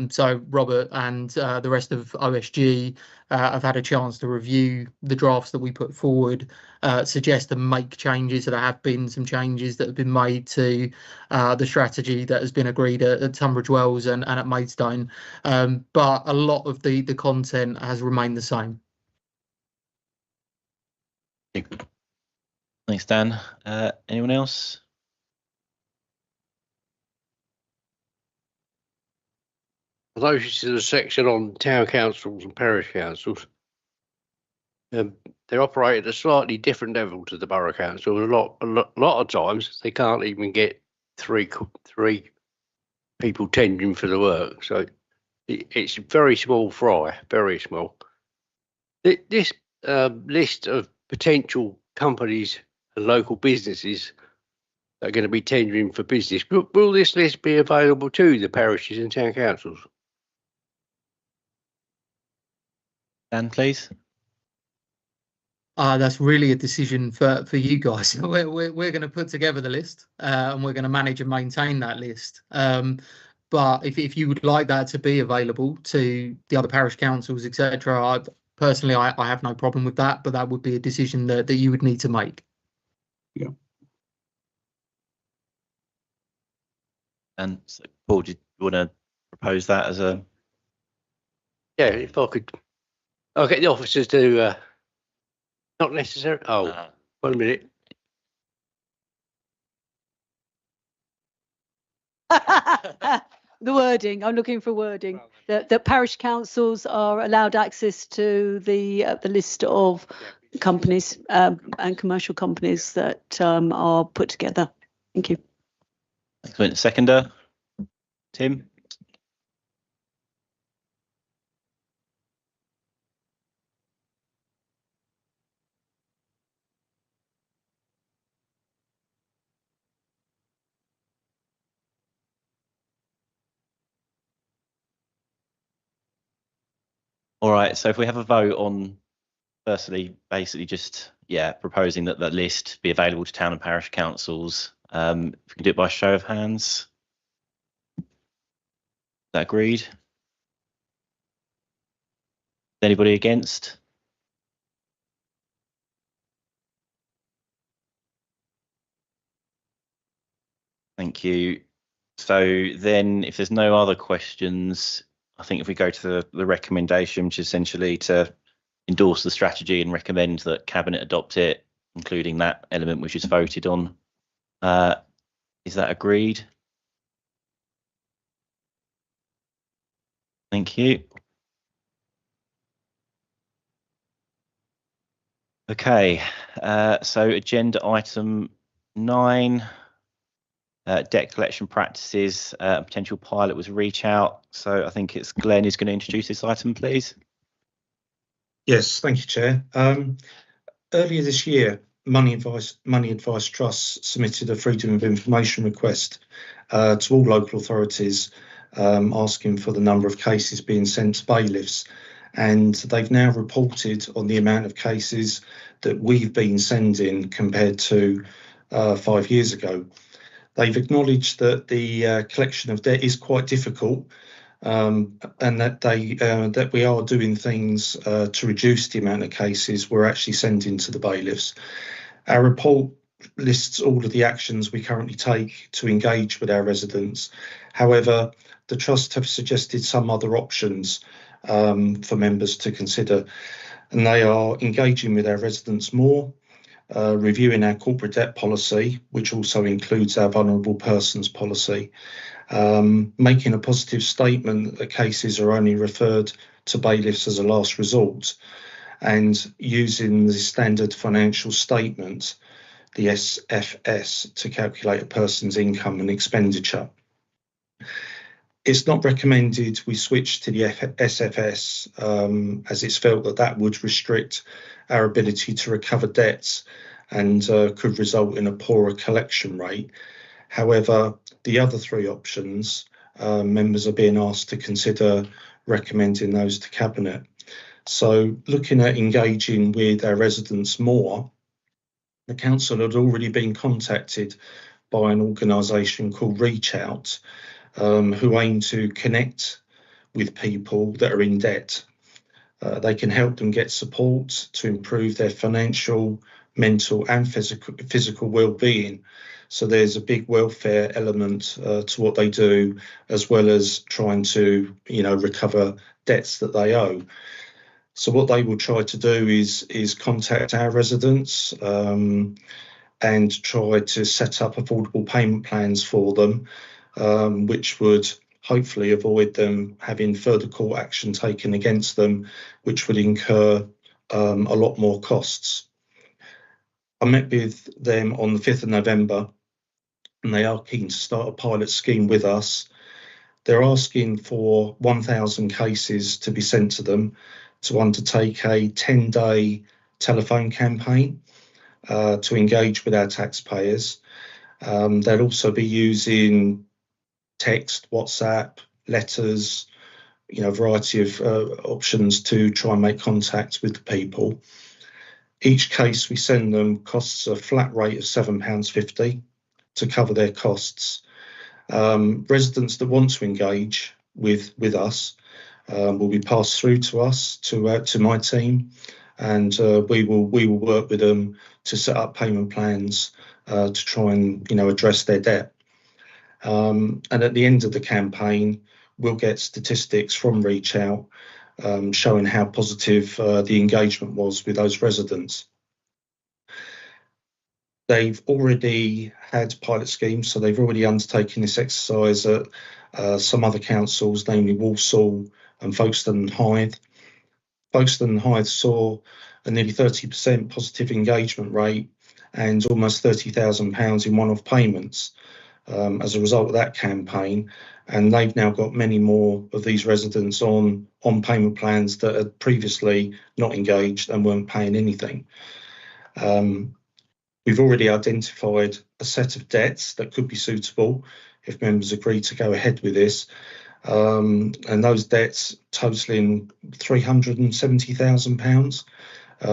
So Robert and the rest of OSG have had a chance to review the drafts that we put forward, suggest and make changes. So there have been some changes that have been made to the strategy that has been agreed at Tunbridge Wells and at Maidstone, but a lot of the content has remained the same. Thanks, Dan. Anyone else? I noticed in the section on town councils and parish councils, they're operating at a slightly different level to the borough council. A lot of times they can't even get three people tendering for the work, so it's very small fry, very small. This list of potential companies and local businesses that are going to be tendering for business, will this list be available to the parishes and town councils? Dan, please. That's really a decision for you guys. We're going to put together the list and we're going to manage and maintain that list. But if you would like that to be available to the other parish councils, etc., personally, I have no problem with that. But that would be a decision that you would need to make. Yeah. And so, Paul, do you want to propose that as a? Yeah, if I could, I'll get the officers to. Not necessary. Oh, 1 minute. The wording. I'm looking for wording. That parish councils are allowed access to the list of companies and commercial companies that are put together. Thank you. Excellent. Seconder, Tim. All right, so if we have a vote on, firstly, basically just, proposing that that list be available to town and parish councils, if we can do it by show of hands. that agreed? Anybody against? Thank you. So then if there's no other questions, I think if we go to the recommendation, which is essentially to endorse the strategy and recommend that Cabinet adopt it, including that element which is voted on. Is that agreed? Thank you. Okay, so agenda item 9, debt collection practices, potential pilot was reach out. So I think it's Glenn who's going to introduce this item, please. Yes, thank you, Chair. Earlier this year, Money Advice Trust submitted a Freedom of Information request to all local authorities asking for the number of cases being sent to bailiffs. And they've now reported on the amount of cases that we've been sending compared to 5 years ago. They've acknowledged that the collection of debt is quite difficult, and that we are doing things to reduce the amount of cases we're actually sending to the bailiffs. Our report lists all of the actions we currently take to engage with our residents. However, the Trust have suggested some other options for members to consider, and they are engaging with our residents more, reviewing our corporate debt policy, which also includes our vulnerable persons policy, making a positive statement that cases are only referred to bailiffs as a last resort, and using the standard financial statement, the SFS, to calculate a person's income and expenditure. It's not recommended we switch to the SFS as it's felt that that would restrict our ability to recover debts and could result in a poorer collection rate. However, the other 3 options, members are being asked to consider recommending those to Cabinet. So looking at engaging with our residents more, the Council had already been contacted by an organisation called Reach Out, who aim to connect with people that are in debt. They can help them get support to improve their financial, mental and physical well-being. So there's a big welfare element to what they do, as well as trying to, recover debts that they owe. So what they will try to do is contact our residents and try to set up affordable payment plans for them, which would hopefully avoid them having further court action taken against them, which would incur a lot more costs. I met with them on the 5th of November, and they are keen to start a pilot scheme with us. They're asking for 1,000 cases to be sent to them to undertake a 10-day telephone campaign to engage with our taxpayers. They'll also be using text, WhatsApp, letters, a variety of options to try and make contact with the people. Each case we send them costs a flat rate of £7.50 to cover their costs. Residents that want to engage with us will be passed through to us, to my team, and we will work with them to set up payment plans to try and address their debt. And at the end of the campaign, we'll get statistics from Reach Out showing how positive the engagement was with those residents. They've already had pilot schemes, so they've already undertaken this exercise at some other councils, namely Walsall and Folkestone and Hythe. Folkestone and Hythe saw a nearly 30% positive engagement rate and almost £30,000 in one-off payments as a result of that campaign, and they've now got many more of these residents on payment plans that had previously not engaged and weren't paying anything. We've already identified a set of debts that could be suitable if members agree to go ahead with this, and those debts totaling £370,000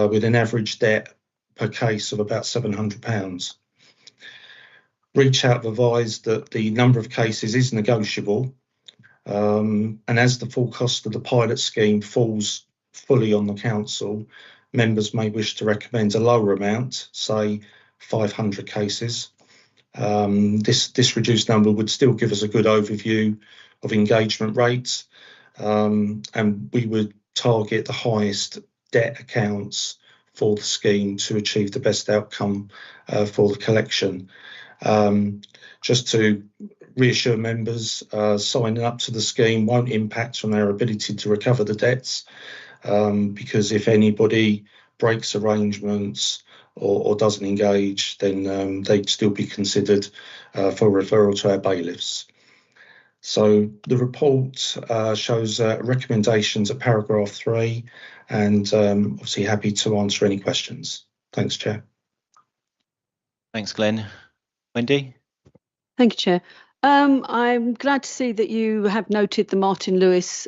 with an average debt per case of about £700. Reach Out have advised that the number of cases is negotiable, And as the full cost of the pilot scheme falls fully on the council, members may wish to recommend a lower amount, say 500 cases. This reduced number would still give us a good overview of engagement rates, and we would target the highest debt accounts for the scheme to achieve the best outcome for the collection. Just to reassure members, signing up to the scheme won't impact on our ability to recover the debts, because if anybody breaks arrangements or doesn't engage, then they'd still be considered for referral to our bailiffs. So the report shows recommendations at paragraph 3, and obviously happy to answer any questions. Thanks, Chair. Thanks, Glenn. Wendy? Thank you, Chair. I'm glad to see that you have noted the Martin Lewis,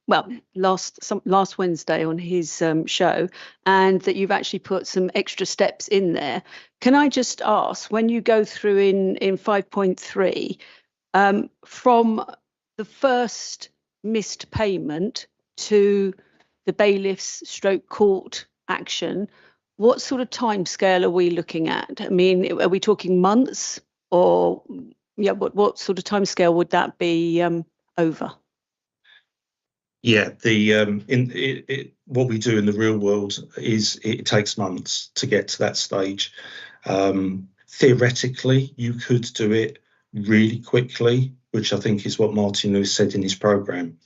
last Wednesday on his show, and that you've actually put some extra steps in there. Can I just ask, when you go through in 5.3, from the first missed payment to the bailiff's / court action, what sort of timescale are we looking at? I mean, are we talking months, or what sort of timescale would that be over? Yeah, what we do in the real world is it takes months to get to that stage. Theoretically, you could do it really quickly, which I think is what Martin Lewis said in his programme.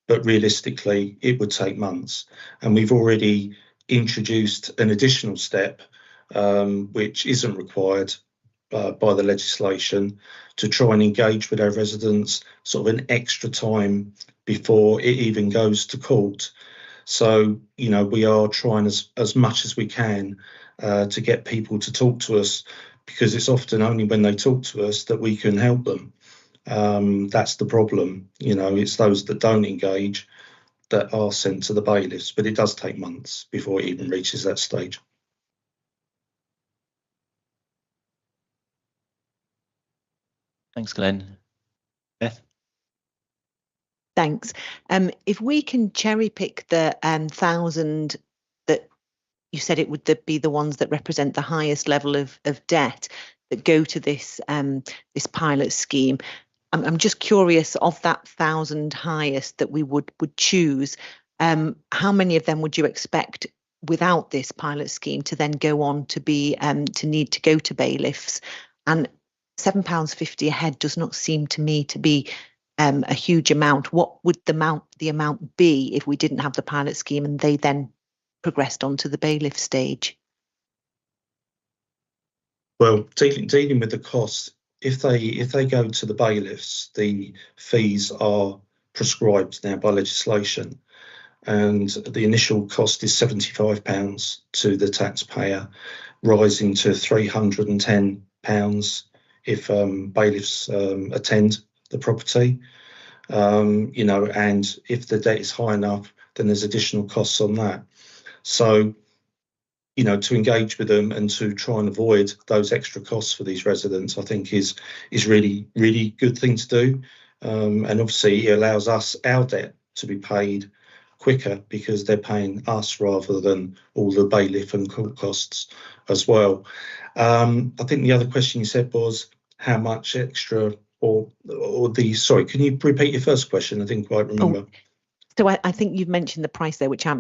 But realistically, it would take months. And we've already introduced an additional step, which isn't required by the legislation, to try and engage with our residents sort of an extra time before it even goes to court. So, we are trying as much as we can to get people to talk to us, because it's often only when they talk to us that we can help them. That's the problem. It's those that don't engage that are sent to the bailiffs, but it does take months before it even reaches that stage. Thanks, Glenn. Beth? Thanks. If we can cherry pick the 1,000 that you said it would be the ones that represent the highest level of debt that go to this pilot scheme, I'm just curious, of that 1,000 highest that we would choose, how many of them would you expect without this pilot scheme to then go on to be to need to go to bailiffs? And £7.50 a head does not seem to me to be a huge amount. What would the amount be if we didn't have the pilot scheme and they then progressed on to the bailiff stage? Well, dealing with the costs, if they go to the bailiffs, the fees are prescribed now by legislation, and the initial cost is £75 to the taxpayer, rising to £310 if bailiffs attend the property. And if the debt is high enough, then there's additional costs on that. So, to engage with them and to try and avoid those extra costs for these residents, I think is really, really good thing to do. And obviously it allows us, our debt, to be paid quicker because they're paying us rather than all the bailiff and court costs as well. I think the other question you said was how much extra sorry, can you repeat your first question? I didn't quite remember. So I think you've mentioned the price there, which I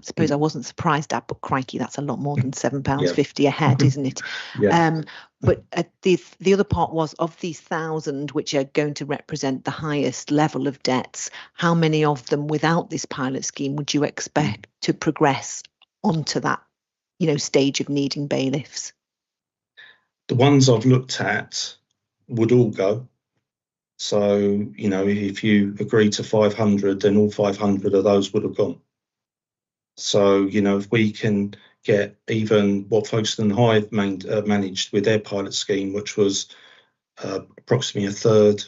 suppose I wasn't surprised at, but crikey, that's a lot more than £7.50 a head, isn't it? Yeah. But the other part was, of these 1,000 which are going to represent the highest level of debts, how many of them without this pilot scheme would you expect to progress onto that, stage of needing bailiffs? The ones I've looked at would all go. So, if you agree to 500, then all 500 of those would have gone. So, if we can get even what Folkestone High managed with their pilot scheme, which was approximately a third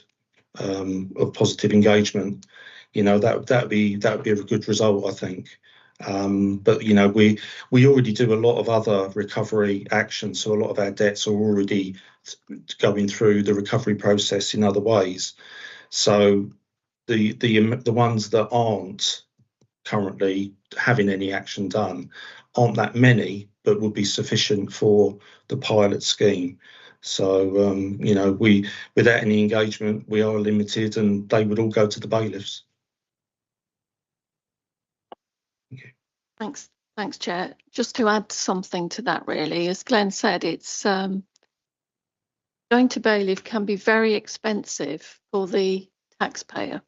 of positive engagement, that would be a good result, I think. But we already do a lot of other recovery actions, so a lot of our debts are already going through the recovery process in other ways. So the ones that aren't currently having any action done aren't that many, but would be sufficient for the pilot scheme. So, you know, without any engagement, we are limited, and they would all go to the bailiffs. Thanks, Chair. Just to add something to that, really, as Glenn said, it's going to bailiff can be very expensive for the taxpayer.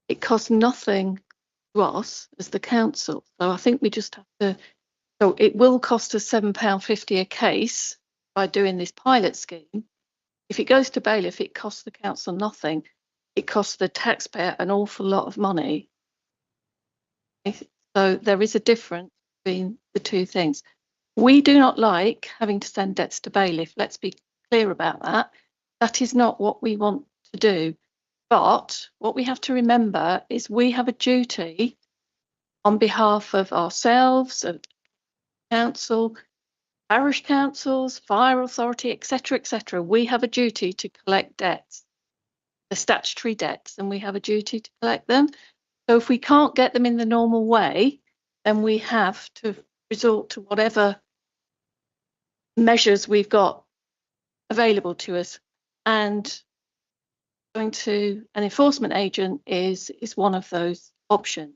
It costs nothing to us as the council. So I think we just have to, so it will cost us £7.50 a case by doing this pilot scheme. If it goes to bailiff, it costs the council nothing. It costs the taxpayer an awful lot of money. So there is a difference between the two things. We do not like having to send debts to bailiff. Let's be clear about that. That is not what we want to do. But what we have to remember is we have a duty on behalf of ourselves, of council, parish councils, fire authority, etc., etc. We have a duty to collect debts, the statutory debts, and we have a duty to collect them. So if we can't get them in the normal way, then we have to resort to whatever measures we've got available to us. And going to an enforcement agent is one of those options.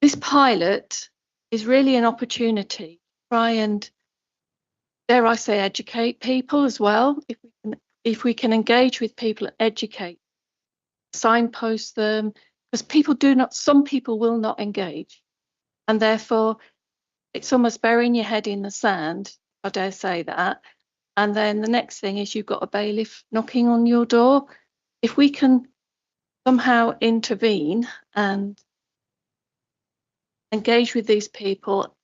This pilot is really an opportunity to try and, dare I say, educate people as well. If we can engage with people and educate, signpost them, because some people will not engage, and therefore it's almost burying your head in the sand, I dare say that. And then the next thing is you've got a bailiff knocking on your door. If we can somehow intervene and engage with these people,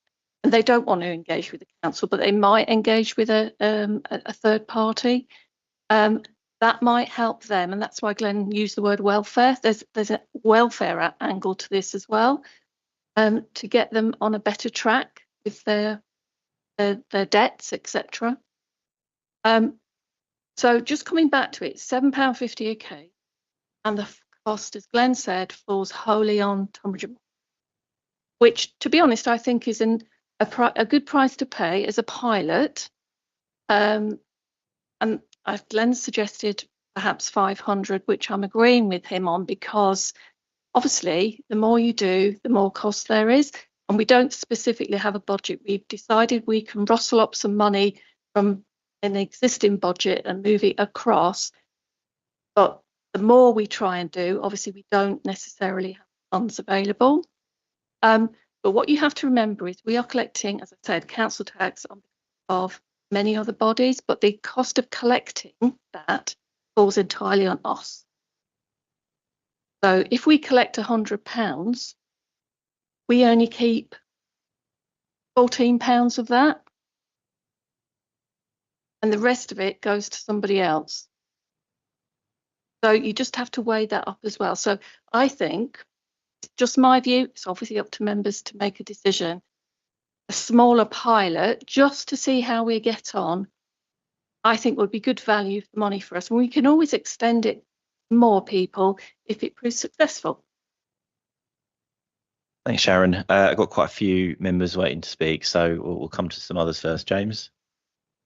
and they don't want to engage with the council, but they might engage with a third party, that might help them. And that's why Glenn used the word welfare. There's a welfare angle to this as well, to get them on a better track with their debts, etc. So just coming back to it, £7.50 a case, and the cost, as Glenn said, falls wholly on Tunbridge, which, to be honest, I think is a good price to pay as a pilot. And Glenn suggested perhaps 500, which I'm agreeing with him on, because obviously the more you do, the more cost there is. And we don't specifically have a budget. We've decided we can rustle up some money from an existing budget and move it across. But the more we try and do, obviously we don't necessarily have funds available. But what you have to remember is we are collecting, as I said, council tax on behalf of many other bodies, but the cost of collecting that falls entirely on us. So if we collect £100, we only keep £14 of that, and the rest of it goes to somebody else. So you just have to weigh that up as well. So I think, just my view, it's obviously up to members to make a decision, a smaller pilot, just to see how we get on, I think would be good value for money for us. And we can always extend it to more people if it proves successful. Thanks, Sharon. I've got quite a few members waiting to speak, so we'll come to some others first. James?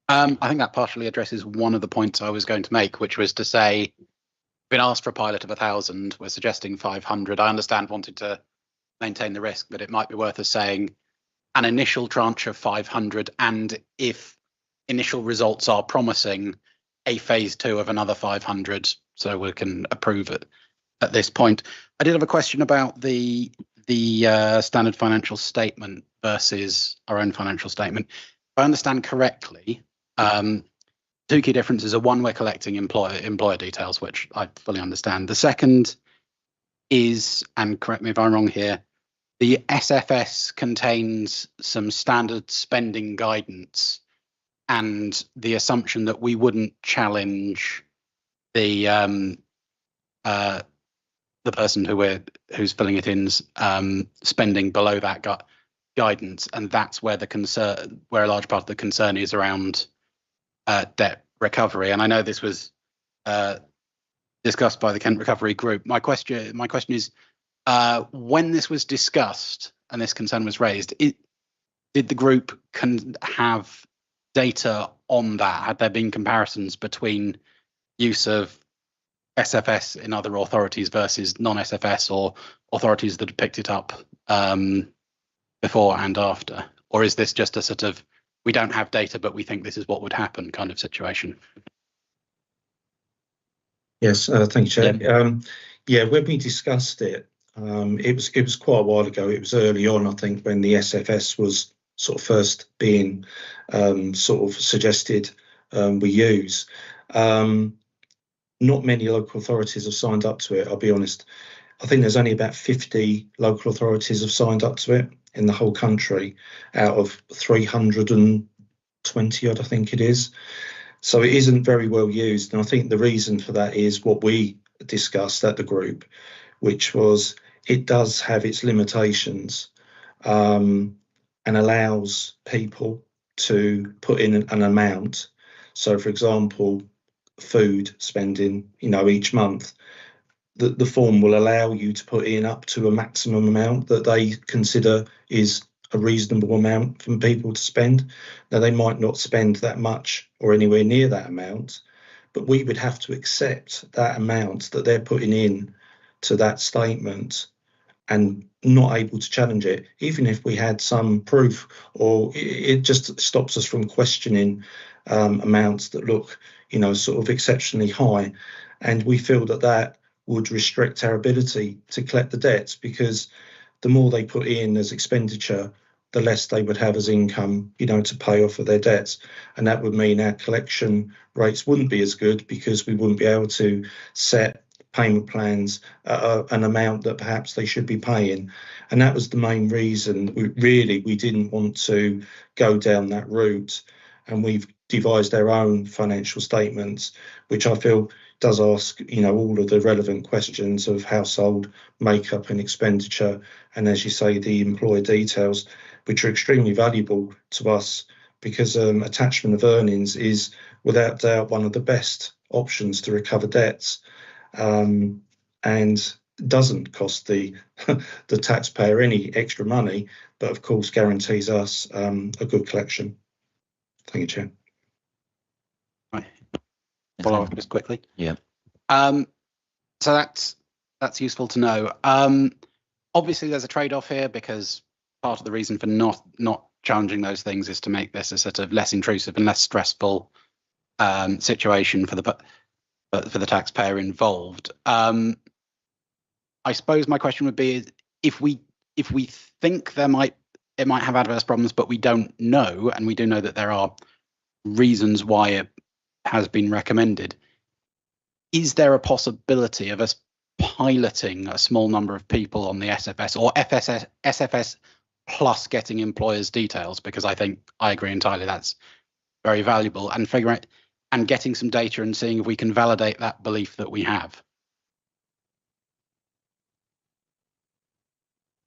I think that partially addresses one of the points I was going to make, which was to say, been asked for a pilot of 1,000, we're suggesting 500. I understand wanting to maintain the risk, but it might be worth us saying an initial tranche of 500, and if initial results are promising, a phase 2 of another 500, so we can approve it at this point. I did have a question about the standard financial statement versus our own financial statement. If I understand correctly, two key differences are: one, we're collecting employer details, which I fully understand. The second is, and correct me if I'm wrong here, the SFS contains some standard spending guidance and the assumption that we wouldn't challenge the person who's filling it in's spending below that guidance, and that's where where a large part of the concern is around debt recovery. And I know this was discussed by the Kent Recovery Group. My question is, when this was discussed and this concern was raised, did the group have data on that? Had there been comparisons between use of SFS in other authorities versus non-SFS or authorities that had picked it up before and after? Or is this just a sort of, we don't have data, but we think this is what would happen kind of situation? Yes, thank you, Chair. Yeah, when we discussed it, it was quite a while ago. It was early on, I think, when the SFS was sort of first being sort of suggested we use. Not many local authorities have signed up to it, I'll be honest. I think there's only about 50 local authorities have signed up to it in the whole country out of 320 odd, I think it is. So it isn't very well used. And I think the reason for that is what we discussed at the group, which was it does have its limitations and allows people to put in an amount. So, for example, food spending, each month, the form will allow you to put in up to a maximum amount that they consider is a reasonable amount for people to spend. Now, they might not spend that much or anywhere near that amount, but we would have to accept that amount that they're putting in to that statement and not able to challenge it, even if we had some proof, or it just stops us from questioning amounts that look, sort of exceptionally high. And we feel that would restrict our ability to collect the debts, because the more they put in as expenditure, the less they would have as income, to pay off of their debts. And that would mean our collection rates wouldn't be as good, because we wouldn't be able to set payment plans an amount that perhaps they should be paying. And that was the main reason we didn't want to go down that route. And we've devised our own financial statements, which I feel does ask, all of the relevant questions of household makeup and expenditure, and, as you say, the employer details, which are extremely valuable to us, because attachment of earnings is without doubt one of the best options to recover debts, and doesn't cost the the taxpayer any extra money, but of course guarantees us a good collection. Thank you, Chair. Follow up just quickly. Yeah. So that's useful to know. Obviously, there's a trade-off here, because part of the reason for not challenging those things is to make this a sort of less intrusive and less stressful situation for the taxpayer involved. I suppose my question would be: if we think it might have adverse problems, but we don't know, and we do know that there are reasons why it has been recommended, is there a possibility of us piloting a small number of people on the SFS or SFS plus getting employers' details? Because I agree entirely that's very valuable, and figuring out and getting some data and seeing if we can validate that belief that we have.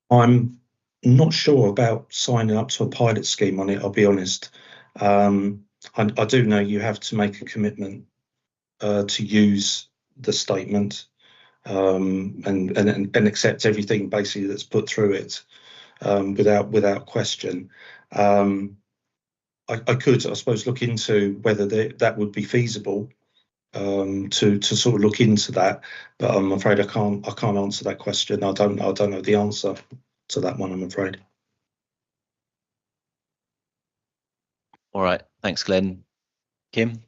I'm not sure about signing up to a pilot scheme on it, I'll be honest. I do know you have to make a commitment to use the statement and accept everything basically that's put through it without question. I could, I suppose, look into whether that would be feasible to sort of look into that, but I'm afraid I can't answer that question. I don't know the answer to that one, I'm afraid. All right, thanks, Glenn. Kim?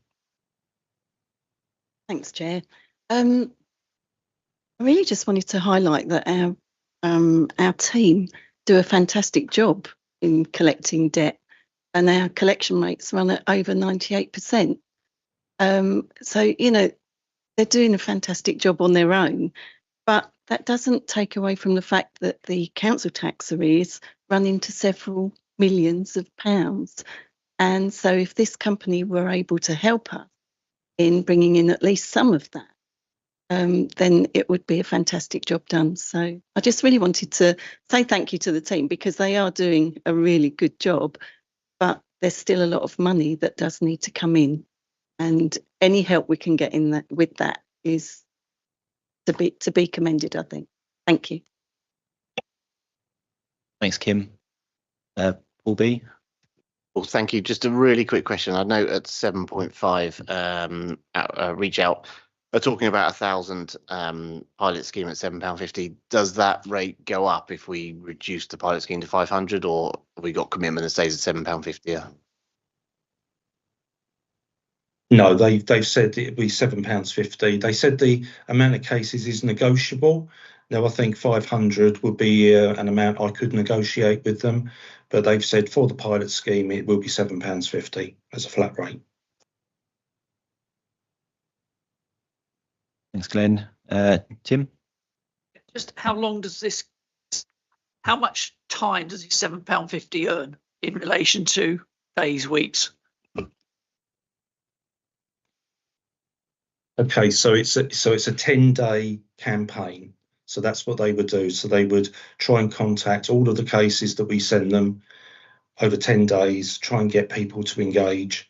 Thanks, Chair. I really just wanted to highlight that our team do a fantastic job in collecting debt, and our collection rates run at over 98%. So, they're doing a fantastic job on their own, but that doesn't take away from the fact that the council tax arrears run into several millions of pounds. And so if this company were able to help us in bringing in at least some of that, then it would be a fantastic job done. So I just really wanted to say thank you to the team, because they are doing a really good job, but there's still a lot of money that does need to come in, and any help we can get in that with that is to be commended, I think. Thank you. Thanks, Kim. Paul B. Well, thank you. Just a really quick question. I know at 7.5, Reach Out are talking about 1,000 pilot scheme at £7.50. Does that rate go up if we reduce the pilot scheme to 500, or have we got commitment that stays at £7.50? No, they've said it'd be £7.50. They said the amount of cases is negotiable. Now, I think 500 would be an amount I could negotiate with them, but they've said for the pilot scheme it will be £7.50 as a flat rate. Thanks, Glenn. Tim? Just how much time does this £7.50 earn in relation to days, weeks? Okay, so it's a 10-day campaign. So that's what they would do. So they would try and contact all of the cases that we send them over 10 days, try and get people to engage.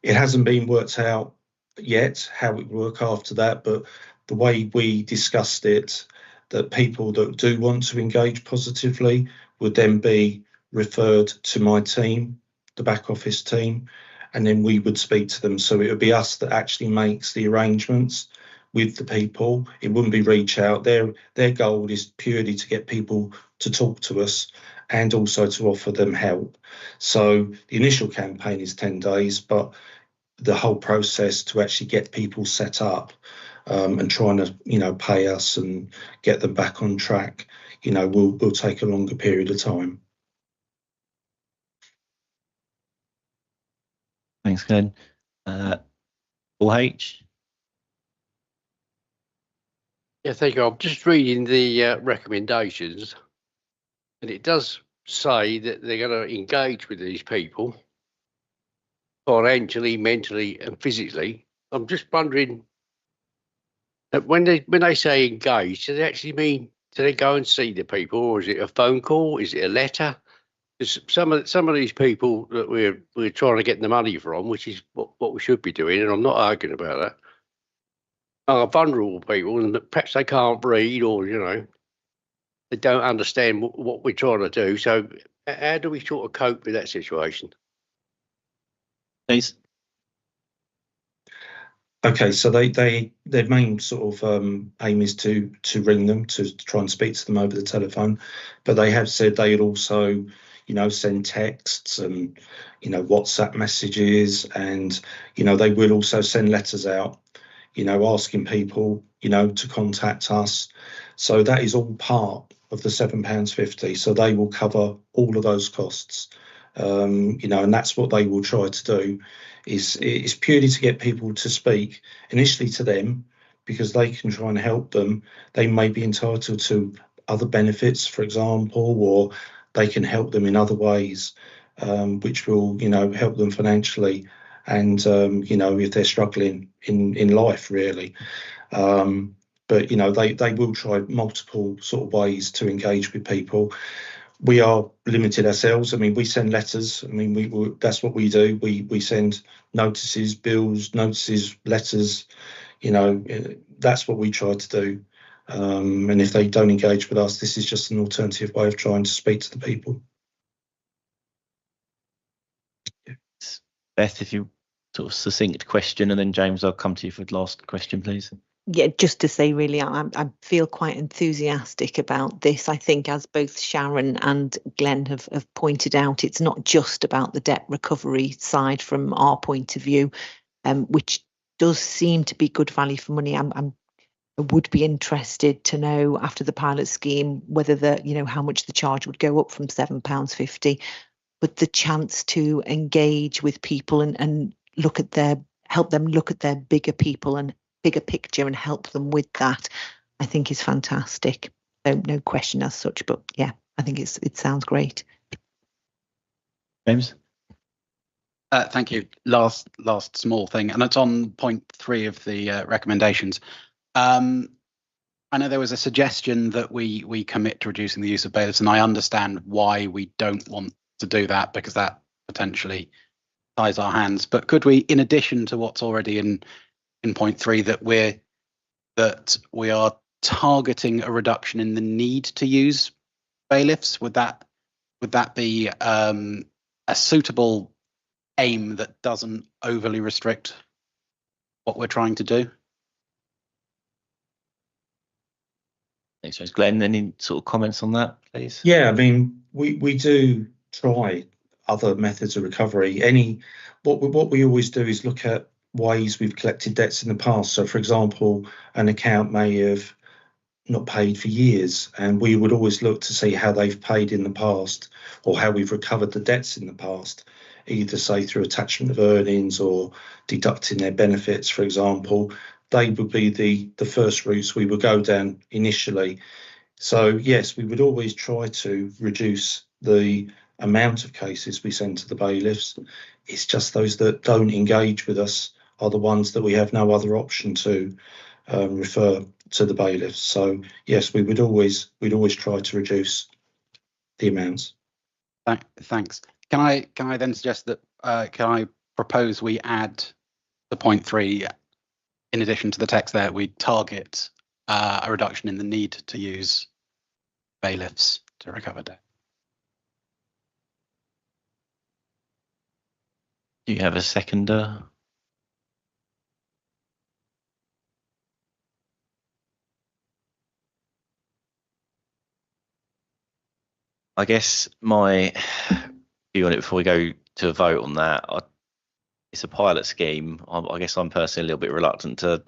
It hasn't been worked out yet how it would work after that, but the way we discussed it, that people that do want to engage positively would then be referred to my team, the back office team, and then we would speak to them. So it would be us that actually makes the arrangements with the people. It wouldn't be Reach Out. Their goal is purely to get people to talk to us and also to offer them help. So the initial campaign is 10 days, but the whole process to actually get people set up and trying to, pay us and get them back on track, will take a longer period of time. Thanks, Glenn. Paul H. Yeah, thank you. I'm just reading the recommendations, and it does say that they're going to engage with these people financially, mentally, and physically. I'm just wondering that when they say engage, do they actually mean, do they go and see the people, or is it a phone call? Is it a letter? Because some of these people that we're trying to get the money from, which is what we should be doing, and I'm not arguing about that, are vulnerable people, and perhaps they can't read, or they don't understand what we're trying to do. So how do we sort of cope with that situation? Please. Okay, so their main sort of aim is to ring them, to try and speak to them over the telephone, but they have said they'd also send texts and WhatsApp messages, and they will also send letters out asking people to contact us. So that is all part of the £7.50. So they will cover all of those costs, and that's what they will try to do. Is purely to get people to speak initially to them, because they can try and help them. They may be entitled to other benefits, for example, or they can help them in other ways, which will help them financially, and if they're struggling in life, really. But they will try multiple sort of ways to engage with people. We are limited ourselves. I mean, we send letters. I mean, that's what we do. We send notices, bills, notices, letters. That's what we try to do. And if they don't engage with us, this is just an alternative way of trying to speak to the people. Beth, if you sort of succinct question, and then James, I'll come to you for the last question, please. Yeah, just to say, really, I feel quite enthusiastic about this. I think, as both Sharon and Glenn have pointed out, it's not just about the debt recovery side from our point of view, which does seem to be good value for money. I would be interested to know after the pilot scheme whether how much the charge would go up from £7.50, but the chance to engage with people and help them look at their bigger people and bigger picture and help them with that, I think is fantastic. So no question as such, but yeah, I think it sounds great. James? Thank you. Last small thing, and it's on point 3 of the recommendations. I know there was a suggestion that we commit to reducing the use of bailiffs, and I understand why we don't want to do that, because that potentially ties our hands. But could we, in addition to what's already in point 3, that that we are targeting a reduction in the need to use bailiffs? Would that be a suitable aim that doesn't overly restrict what we're trying to do? Thanks, James. Glenn, any sort of comments on that, please? Yeah, I mean, we do try other methods of recovery. What we always do is look at ways we've collected debts in the past. So, for example, an account may have not paid for years, and we would always look to see how they've paid in the past or how we've recovered the debts in the past, either say through attachment of earnings or deducting their benefits, for example. They would be the first routes we would go down initially. So yes, we would always try to reduce the amount of cases we send to the bailiffs. It's just those that don't engage with us are the ones that we have no other option to refer to the bailiffs. So yes, we'd always try to reduce the amounts. Thanks. Can I then suggest that can I propose we add the point 3 in addition to the text there? We target a reduction in the need to use bailiffs to recover debt. Do you have a seconder? I guess my view on it before we go to a vote on that, it's a pilot scheme. I guess I'm personally a little bit reluctant to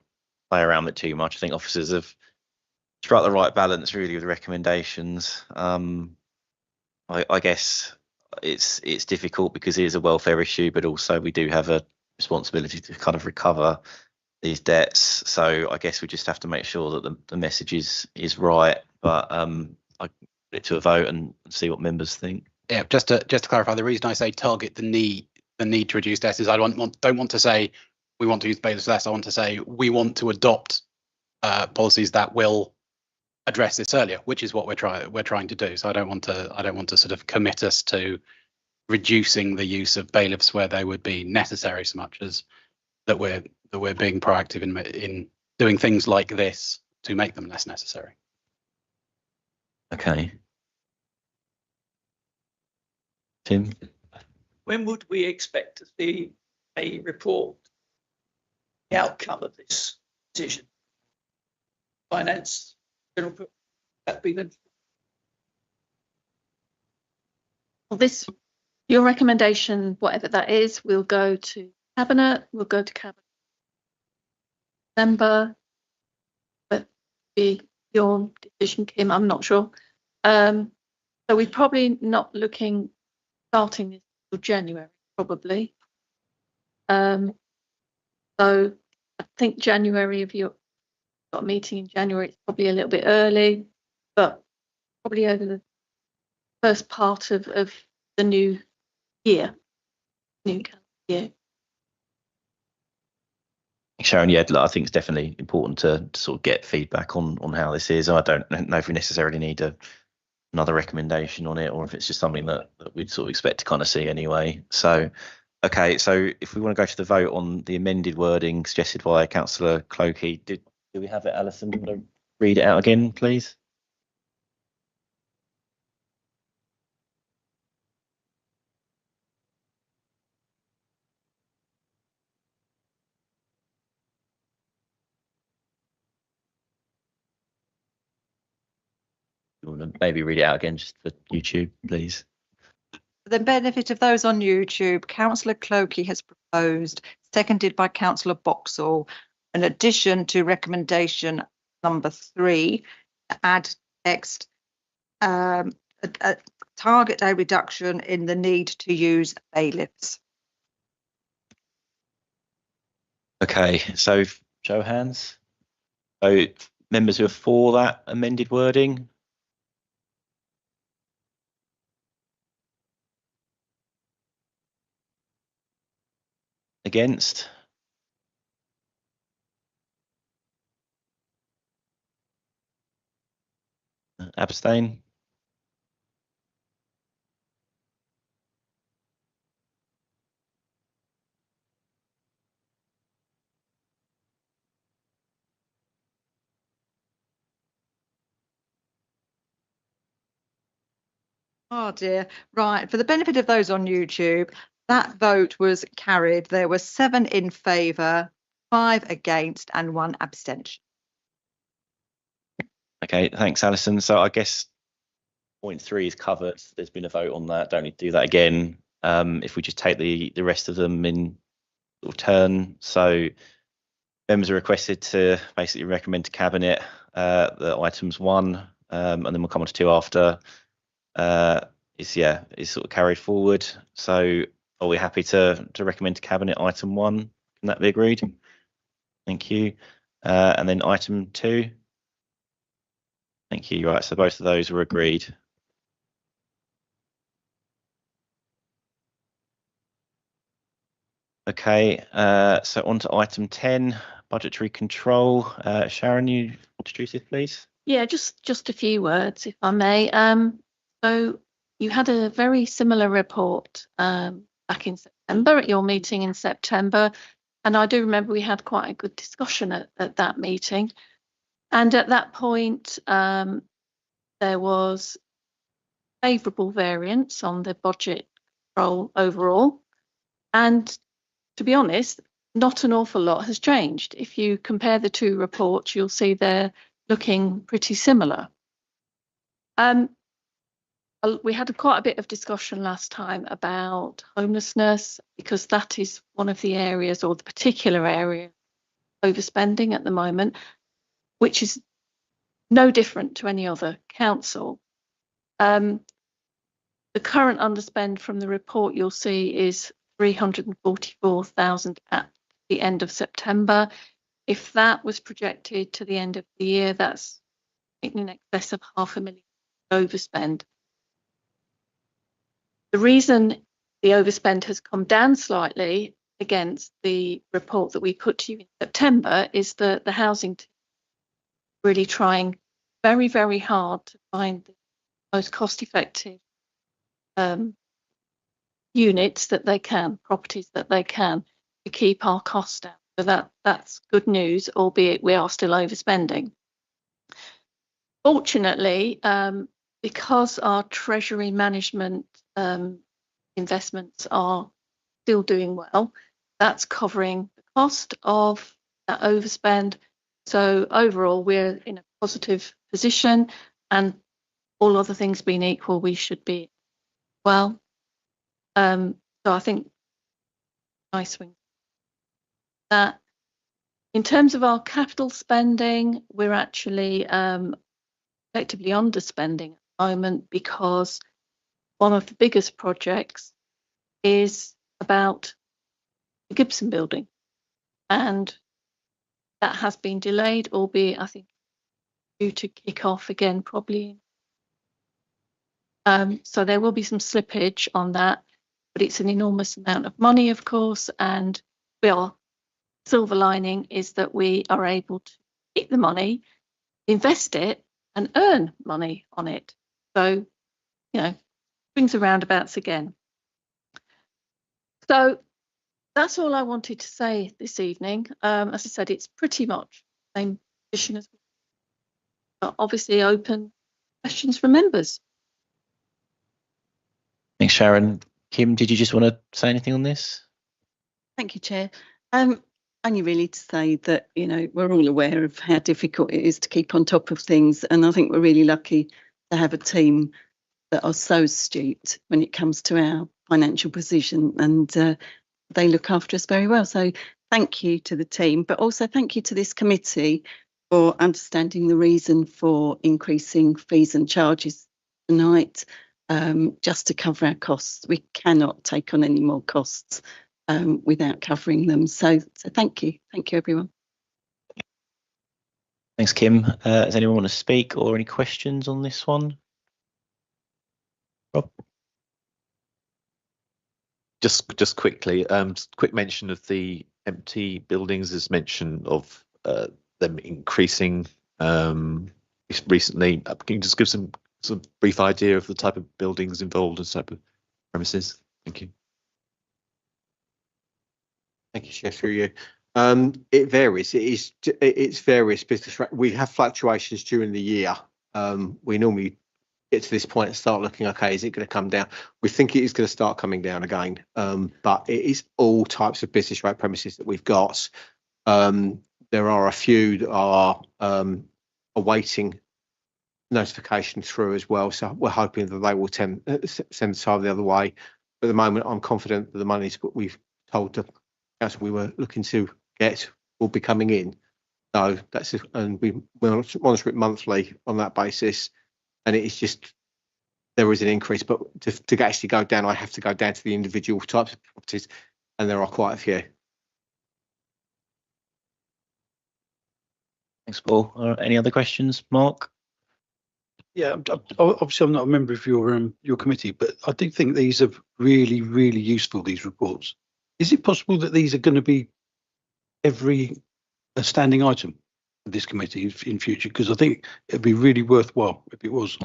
play around with it too much. I think officers have struck the right balance really with the recommendations. I guess it's difficult because it is a welfare issue, but also we do have a responsibility to kind of recover these debts. So I guess we just have to make sure that the message is right. But I put it to a vote and see what members think. Yeah, just to clarify, the reason I say target the need to reduce debts is I don't want to say we want to use bailiffs less. I want to say we want to adopt policies that will address this earlier, which is what we're trying to do. So I don't want to sort of commit us to reducing the use of bailiffs where they would be necessary, so much as that we're being proactive in doing things like this to make them less necessary. Okay. Tim? When would we expect to see a report, the outcome of this decision? Finance, that be the... Well, your recommendation, whatever that is, will go to Cabinet, will go to Cabinet December, but be your decision, Kim, I'm not sure. So we're probably not looking starting this until January, probably. So I think January, if you've got a meeting in January, it's probably a little bit early, but probably over the first part of the new year, new calendar year. Sharon, yeah, I think it's definitely important to sort of get feedback on how this is. I don't know if we necessarily need another recommendation on it, or if it's just something that we'd sort of expect to kind of see anyway. So, okay, so if we want to go to the vote on the amended wording suggested by Councillor Clokey, do we have it, Alison? Do you want to read it out again, please? You want to maybe read it out again just for YouTube, please? For the benefit of those on YouTube, Councillor Clokey has proposed, seconded by Councillor Boxall, an addition to recommendation number 3, to add text, target a reduction in the need to use bailiffs. Okay, so show of hands. So members who are for that amended wording? Against? Abstain? Oh dear. Right. For the benefit of those on YouTube, that vote was carried. There were 7 in favour, 5 against, and 1 abstention. Okay, thanks, Alison. So I guess point 3 is covered. There's been a vote on that. Don't need to do that again. If we just take the rest of them in sort of turn. So members are requested to basically recommend to Cabinet the items 1, and then we'll come on to 2 after. Is sort of carried forward. So are we happy to recommend to Cabinet item 1? Can that be agreed? Thank you. And then item 2. Thank you. Right, so both of those were agreed. Okay, so on to item 10, budgetary control. Sharon, you introduce it, please. Yeah, just a few words, if I may. So you had a very similar report back in September at your meeting in September, and I do remember we had quite a good discussion at that meeting. And at that point, there was favourable variance on the budget control overall, and to be honest, not an awful lot has changed. If you compare the 2 reports, you'll see they're looking pretty similar. We had quite a bit of discussion last time about homelessness, because that is one of the areas, or the particular area, overspending at the moment, which is no different to any other council. The current underspend from the report you'll see is 344,000 at the end of September. If that was projected to the end of the year, that's in excess of £500,000 overspend. The reason the overspend has come down slightly against the report that we put to you in September is that the housing team is really trying very, very hard to find the most cost-effective units that they can, properties that they can, to keep our costs down. So that's good news, albeit we are still overspending. Fortunately, because our treasury management investments are still doing well, that's covering the cost of that overspend. So overall, we're in a positive position, and all other things being equal, we should be well. So I think nice swing. That in terms of our capital spending, we're actually effectively underspending at the moment, because one of the biggest projects is about the Gibson building, and that has been delayed, albeit I think due to kick off again probably. So there will be some slippage on that, but it's an enormous amount of money, of course, and silver lining is that we are able to keep the money, invest it, and earn money on it. So, swings and roundabouts again. So that's all I wanted to say this evening. As I said, it's pretty much the same position as but obviously open questions from members. Thanks, Sharon. Kim, did you just want to say anything on this? Thank you, Chair. Only really to say that, we're all aware of how difficult it is to keep on top of things. And I think we're really lucky to have a team that are so astute when it comes to our financial position, and they look after us very well. So thank you to the team, but also thank you to this committee for understanding the reason for increasing fees and charges tonight, just to cover our costs. We cannot take on any more costs without covering them. So thank you. Thank you, everyone. Thanks, Kim. Does anyone want to speak or any questions on this one? Rob? Just quickly, quick mention of the empty buildings as mention of them increasing recently. Can you just give some brief idea of the type of buildings involved and type of premises? Thank you. Thank you, Chair, through you. It varies. It's various business. We have fluctuations during the year. We normally get to this point and start looking, okay, is it going to come down? We think it is going to start coming down again, but it is all types of business rate premises that we've got. There are a few that are awaiting notification through as well, so we're hoping that they will send the tide the other way. But at the moment, I'm confident that the monies that we've told the council we were looking to get will be coming in. So that's it, and we monitor it monthly on that basis. And it is just, there is an increase, but to actually go down, I have to go down to the individual types of properties, and there are quite a few. Thanks, Paul. Any other questions, Mark? Yeah, obviously I'm not a member of your committee, but I do think these are really, really useful, these reports. Is it possible that these are going to be a standing item for this committee in future? Because I think it'd be really worthwhile if it was.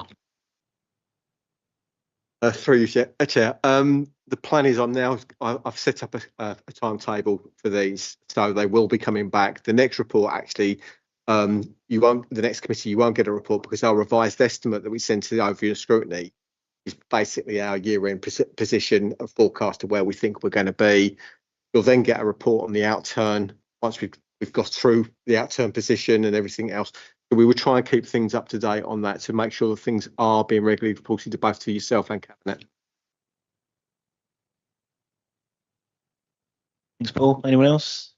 Through you, Chair. The plan is I've set up a timetable for these, so they will be coming back. The next report, actually, the next committee, you won't get a report because our revised estimate that we send to the overview of scrutiny is basically our year-end position and forecast of where we think we're going to be. You'll then get a report on the outturn once we've got through the outturn position and everything else. So we will try and keep things up to date on that to make sure that things are being regularly reported to both to yourself and Cabinet. Thanks, Paul. Anyone else?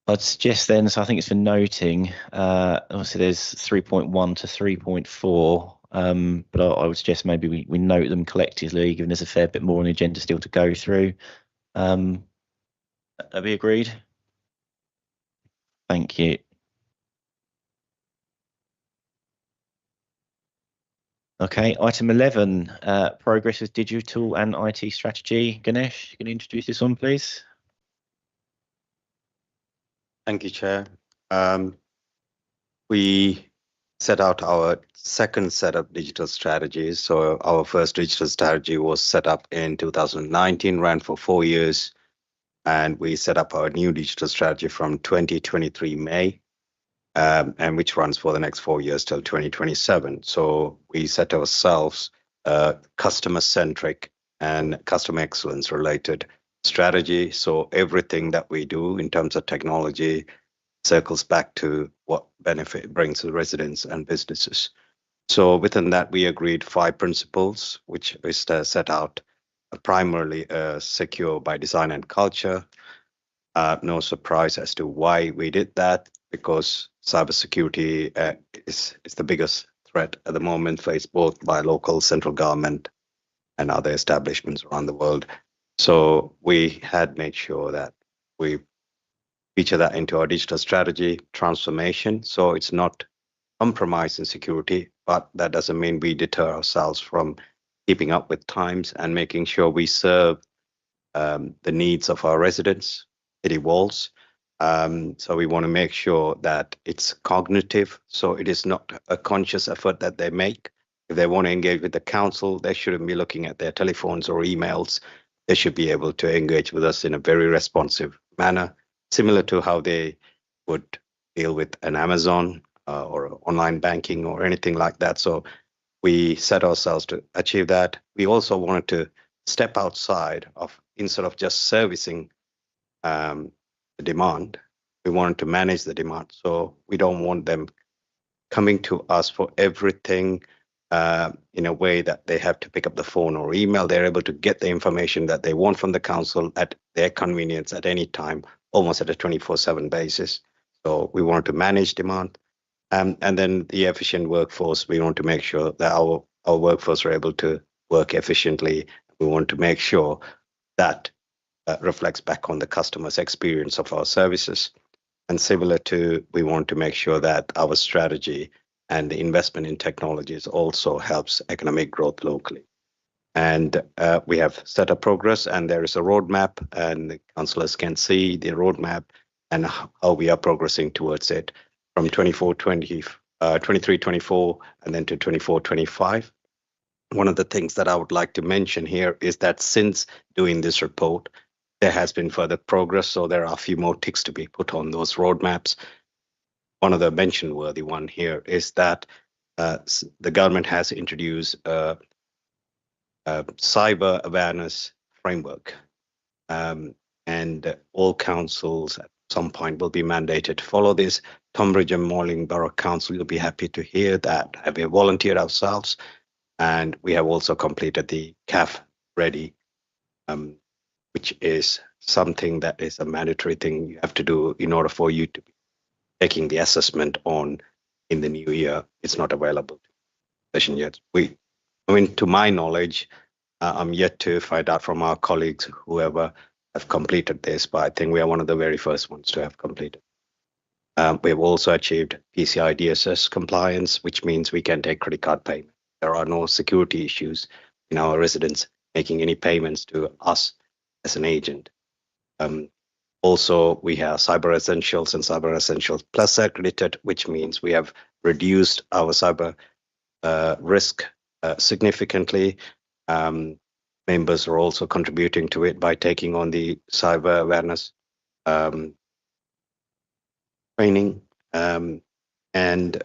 I'd suggest then, so I think it's for noting, obviously there's 3.1 to 3.4, but I would suggest maybe we note them collectively, given there's a fair bit more on the agenda still to go through. That'd be agreed? Thank you. Okay, item 11, progress with digital and IT strategy. Ganesh, you can introduce this one, please. Thank you, Chair. We set out our second set of digital strategies. So our first digital strategy was set up in 2019, ran for 4 years, and we set up our new digital strategy from 2023 May, and which runs for the next 4 years till 2027. So we set ourselves a customer-centric and customer excellence related strategy. So everything that we do in terms of technology circles back to what benefit it brings to residents and businesses. So within that, we agreed 5 principles, which is set out primarily secure by design and culture. No surprise as to why we did that, because cybersecurity is the biggest threat at the moment, faced both by local central government and other establishments around the world. So we had made sure that we feature that into our digital strategy transformation. So it's not compromising security, but that doesn't mean we deter ourselves from keeping up with times and making sure we serve the needs of our residents. It evolves. So we want to make sure that it's cognitive. So it is not a conscious effort that they make. If they want to engage with the council, they shouldn't be looking at their telephones or emails. They should be able to engage with us in a very responsive manner, similar to how they would deal with an Amazon or online banking or anything like that. So we set ourselves to achieve that. We also wanted to step outside of, instead of just servicing the demand, we wanted to manage the demand. So we don't want them coming to us for everything in a way that they have to pick up the phone or email. They're able to get the information that they want from the council at their convenience at any time, almost at a 24/7 basis. So we want to manage demand. And then the efficient workforce, we want to make sure that our workforce are able to work efficiently. We want to make sure that reflects back on the customer's experience of our services. And similar to, we want to make sure that our strategy and the investment in technologies also helps economic growth locally. And we have set up progress, and there is a roadmap, and the councillors can see the roadmap and how we are progressing towards it from 23-24 and then to 24-25. One of the things that I would like to mention here is that since doing this report, there has been further progress. So there are a few more ticks to be put on those roadmaps. One of the mention-worthy one here is that the government has introduced a cyber awareness framework, and all councils at some point will be mandated to follow this. Tonbridge and Malling Borough Council will be happy to hear that. We have volunteered ourselves, and we have also completed the CAF Ready, which is something that is a mandatory thing you have to do in order for you to be taking the assessment on in the new year. It's not available session yet. To my knowledge, I'm yet to find out from our colleagues, whoever have completed this, but I think we are one of the very first ones to have completed. We have also achieved PCI DSS compliance, which means we can take credit card payment. There are no security issues in our residents making any payments to us as an agent. Also, we have Cyber Essentials and Cyber Essentials Plus accredited, which means we have reduced our cyber risk significantly. Members are also contributing to it by taking on the cyber awareness training. And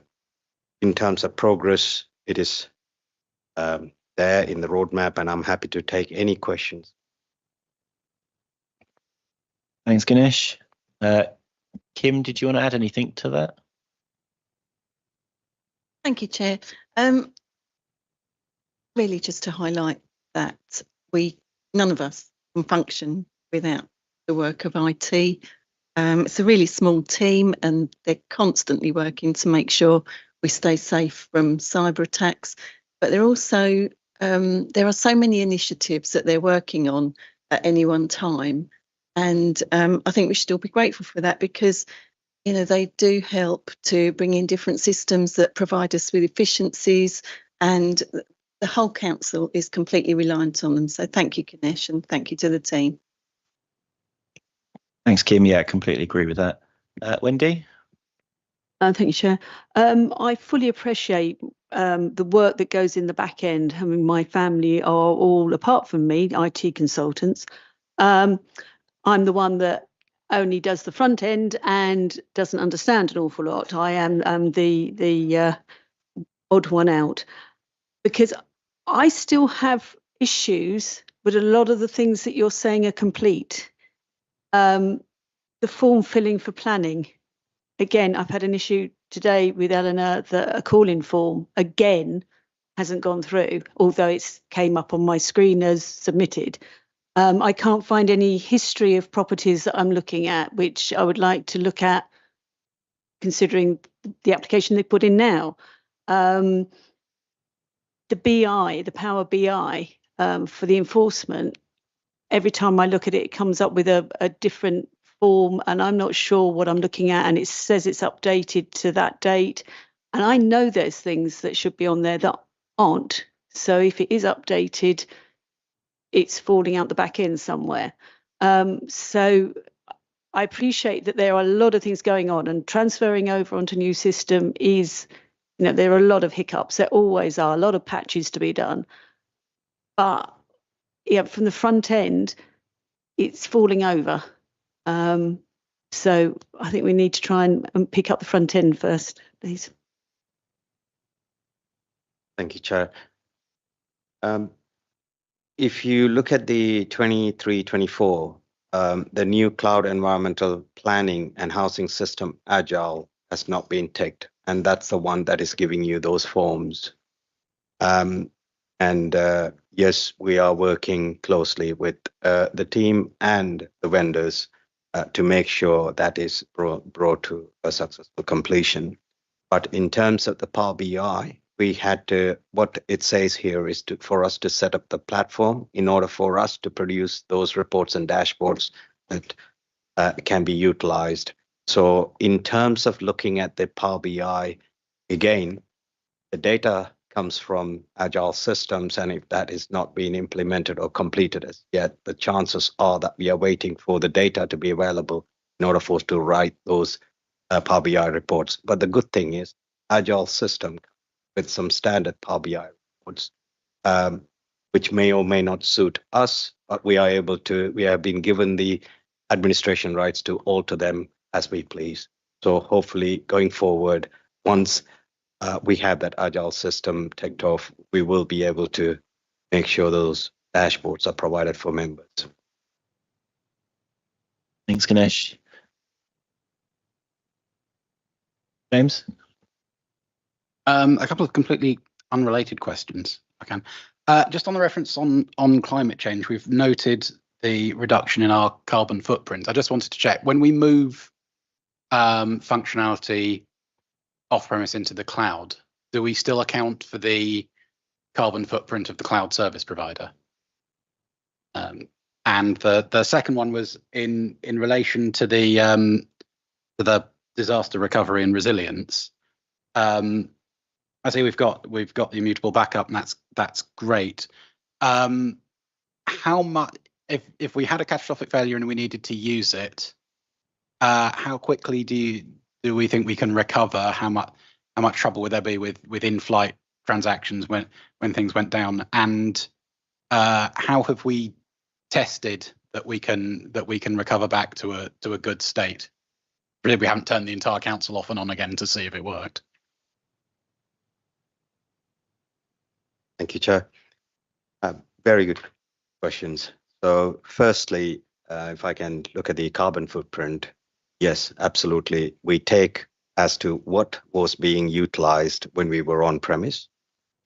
in terms of progress, it is there in the roadmap, and I'm happy to take any questions. Thanks, Ganesh. Kim, did you want to add anything to that? Thank you, Chair. Really just to highlight that none of us can function without the work of IT. It's a really small team, and they're constantly working to make sure we stay safe from cyber attacks. But there are so many initiatives that they're working on at any one time. And I think we should all be grateful for that, because they do help to bring in different systems that provide us with efficiencies, and the whole council is completely reliant on them. So thank you, Ganesh, and thank you to the team. Thanks, Kim. Yeah, I completely agree with that. Wendy? Thank you, Chair. I fully appreciate the work that goes in the back end. I mean, my family are all, apart from me, IT consultants. I'm the one that only does the front end and doesn't understand an awful lot. I am the odd one out, because I still have issues with a lot of the things that you're saying are complete. The form filling for planning. Again, I've had an issue today with Eleanor that a call-in form, again, hasn't gone through, although it's came up on my screen as submitted. I can't find any history of properties that I'm looking at, which I would like to look at, considering the application they put in now. The BI, the Power BI for the enforcement, every time I look at it, it comes up with a different form, and I'm not sure what I'm looking at, and it says it's updated to that date. And I know there's things that should be on there that aren't. So if it is updated, it's falling out the back end somewhere. So I appreciate that there are a lot of things going on, and transferring over onto a new system is, there are a lot of hiccups. There always are a lot of patches to be done. But yeah, from the front end, it's falling over. So I think we need to try and pick up the front end first, please. Thank you, Chair. If you look at the 23-24, the new cloud environmental planning and housing system Agile has not been ticked, and that's the one that is giving you those forms. Yes, we are working closely with the team and the vendors to make sure that is brought to a successful completion. But in terms of the Power BI, we had to, what it says here is for us to set up the platform in order for us to produce those reports and dashboards that can be utilized. So in terms of looking at the Power BI, again, the data comes from Agile systems, and if that is not being implemented or completed as yet, the chances are that we are waiting for the data to be available in order for us to write those Power BI reports. But the good thing is Agile system with some standard Power BI reports, which may or may not suit us, but we have been given the administration rights to alter them as we please. So hopefully going forward, once we have that agile system ticked off, we will be able to make sure those dashboards are provided for members. Thanks, Ganesh. James? A couple of completely unrelated questions, if I can. Just on the reference on climate change, we've noted the reduction in our carbon footprint. I just wanted to check, when we move functionality off-premise into the cloud, do we still account for the carbon footprint of the cloud service provider? And the second one was in relation to the disaster recovery and resilience. I see we've got the immutable backup, and that's great. How much, if we had a catastrophic failure and we needed to use it, how quickly do we think we can recover? How much trouble would there be with in-flight transactions when things went down? And how have we tested that we can recover back to a good state? Really, we haven't turned the entire council off and on again to see if it worked. Thank you, Chair. Very good questions. So firstly, if I can look at the carbon footprint, yes, absolutely. We take as to what was being utilized when we were on premise.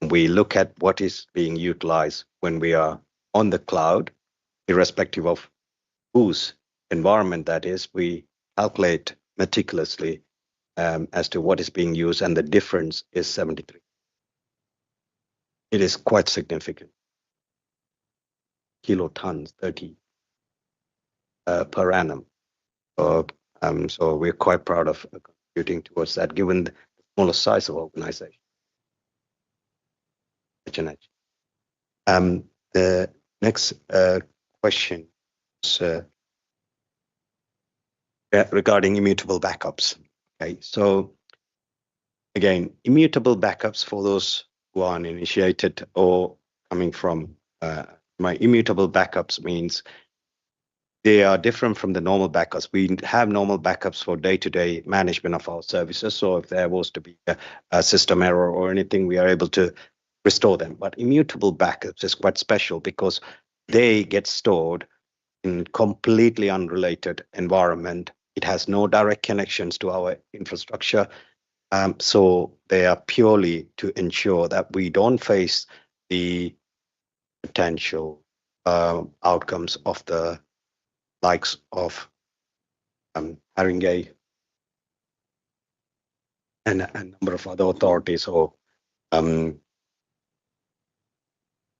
We look at what is being utilized when we are on the cloud, irrespective of whose environment that is. We calculate meticulously as to what is being used, and the difference is 73. It is quite significant. Kilotons, 30 per annum. So we're quite proud of contributing towards that, given the smaller size of organization. The next question is regarding immutable backups. Okay, so again, immutable backups, for those who are uninitiated or coming from my immutable backups, means they are different from the normal backups. We have normal backups for day-to-day management of our services. So if there was to be a system error or anything, we are able to restore them. But immutable backups is quite special because they get stored in completely unrelated environment. It has no direct connections to our infrastructure. So they are purely to ensure that we don't face the potential outcomes of the likes of Haringey and a number of other authorities.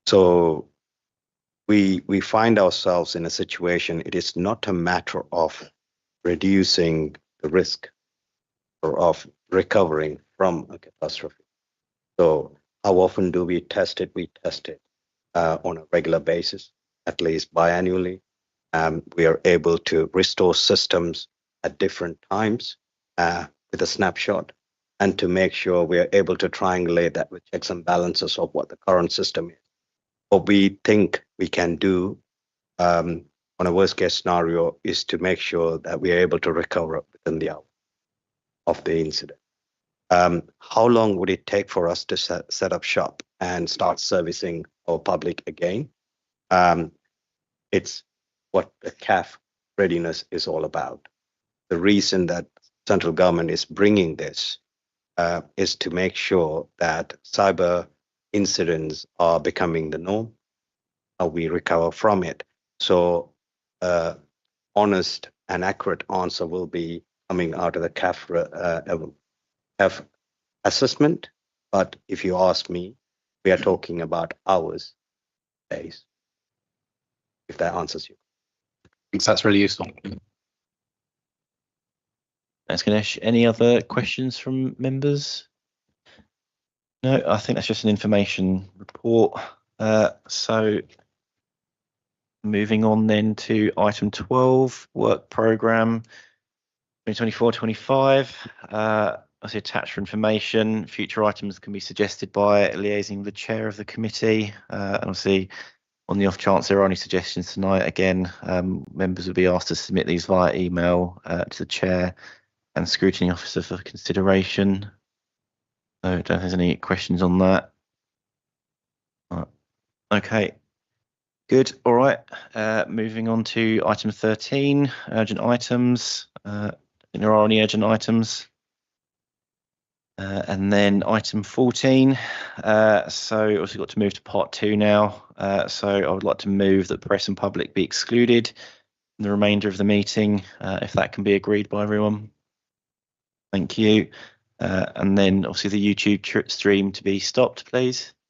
So we find ourselves in a situation. It is not a matter of reducing the risk or of recovering from a catastrophe. So how often do we test it? We test it on a regular basis, at least biannually. We are able to restore systems at different times with a snapshot, and to make sure we are able to triangulate that with checks and balances of what the current system is. What we think we can do on a worst case scenario is to make sure that we are able to recover within the hour of the incident. How long would it take for us to set up shop and start servicing our public again? It's what the CAF readiness is all about. The reason that central government is bringing this is to make sure that cyber incidents are becoming the norm, how we recover from it. So honest and accurate answer will be coming out of the CAF assessment. But if you ask me, we are talking about hours, days, if that answers you. Thanks, that's really useful. Thanks, Ganesh. Any other questions from members? No, I think that's just an information report. So moving on then to item 12, work programme 2024-25. I see attached for information. Future items can be suggested by liaising with the chair of the committee. And obviously, on the off chance there are any suggestions tonight, again, members will be asked to submit these via email to the chair and scrutiny officer for consideration. So I don't think there's any questions on that. Right. Okay. Good. All right. Moving on to item 13, urgent items. I think there are any urgent items. And then item 14. So also got to move to part 2 now. So I would like to move that press and public be excluded in the remainder of the meeting, if that can be agreed by everyone. Thank you. And then obviously the YouTube stream to be stopped, please.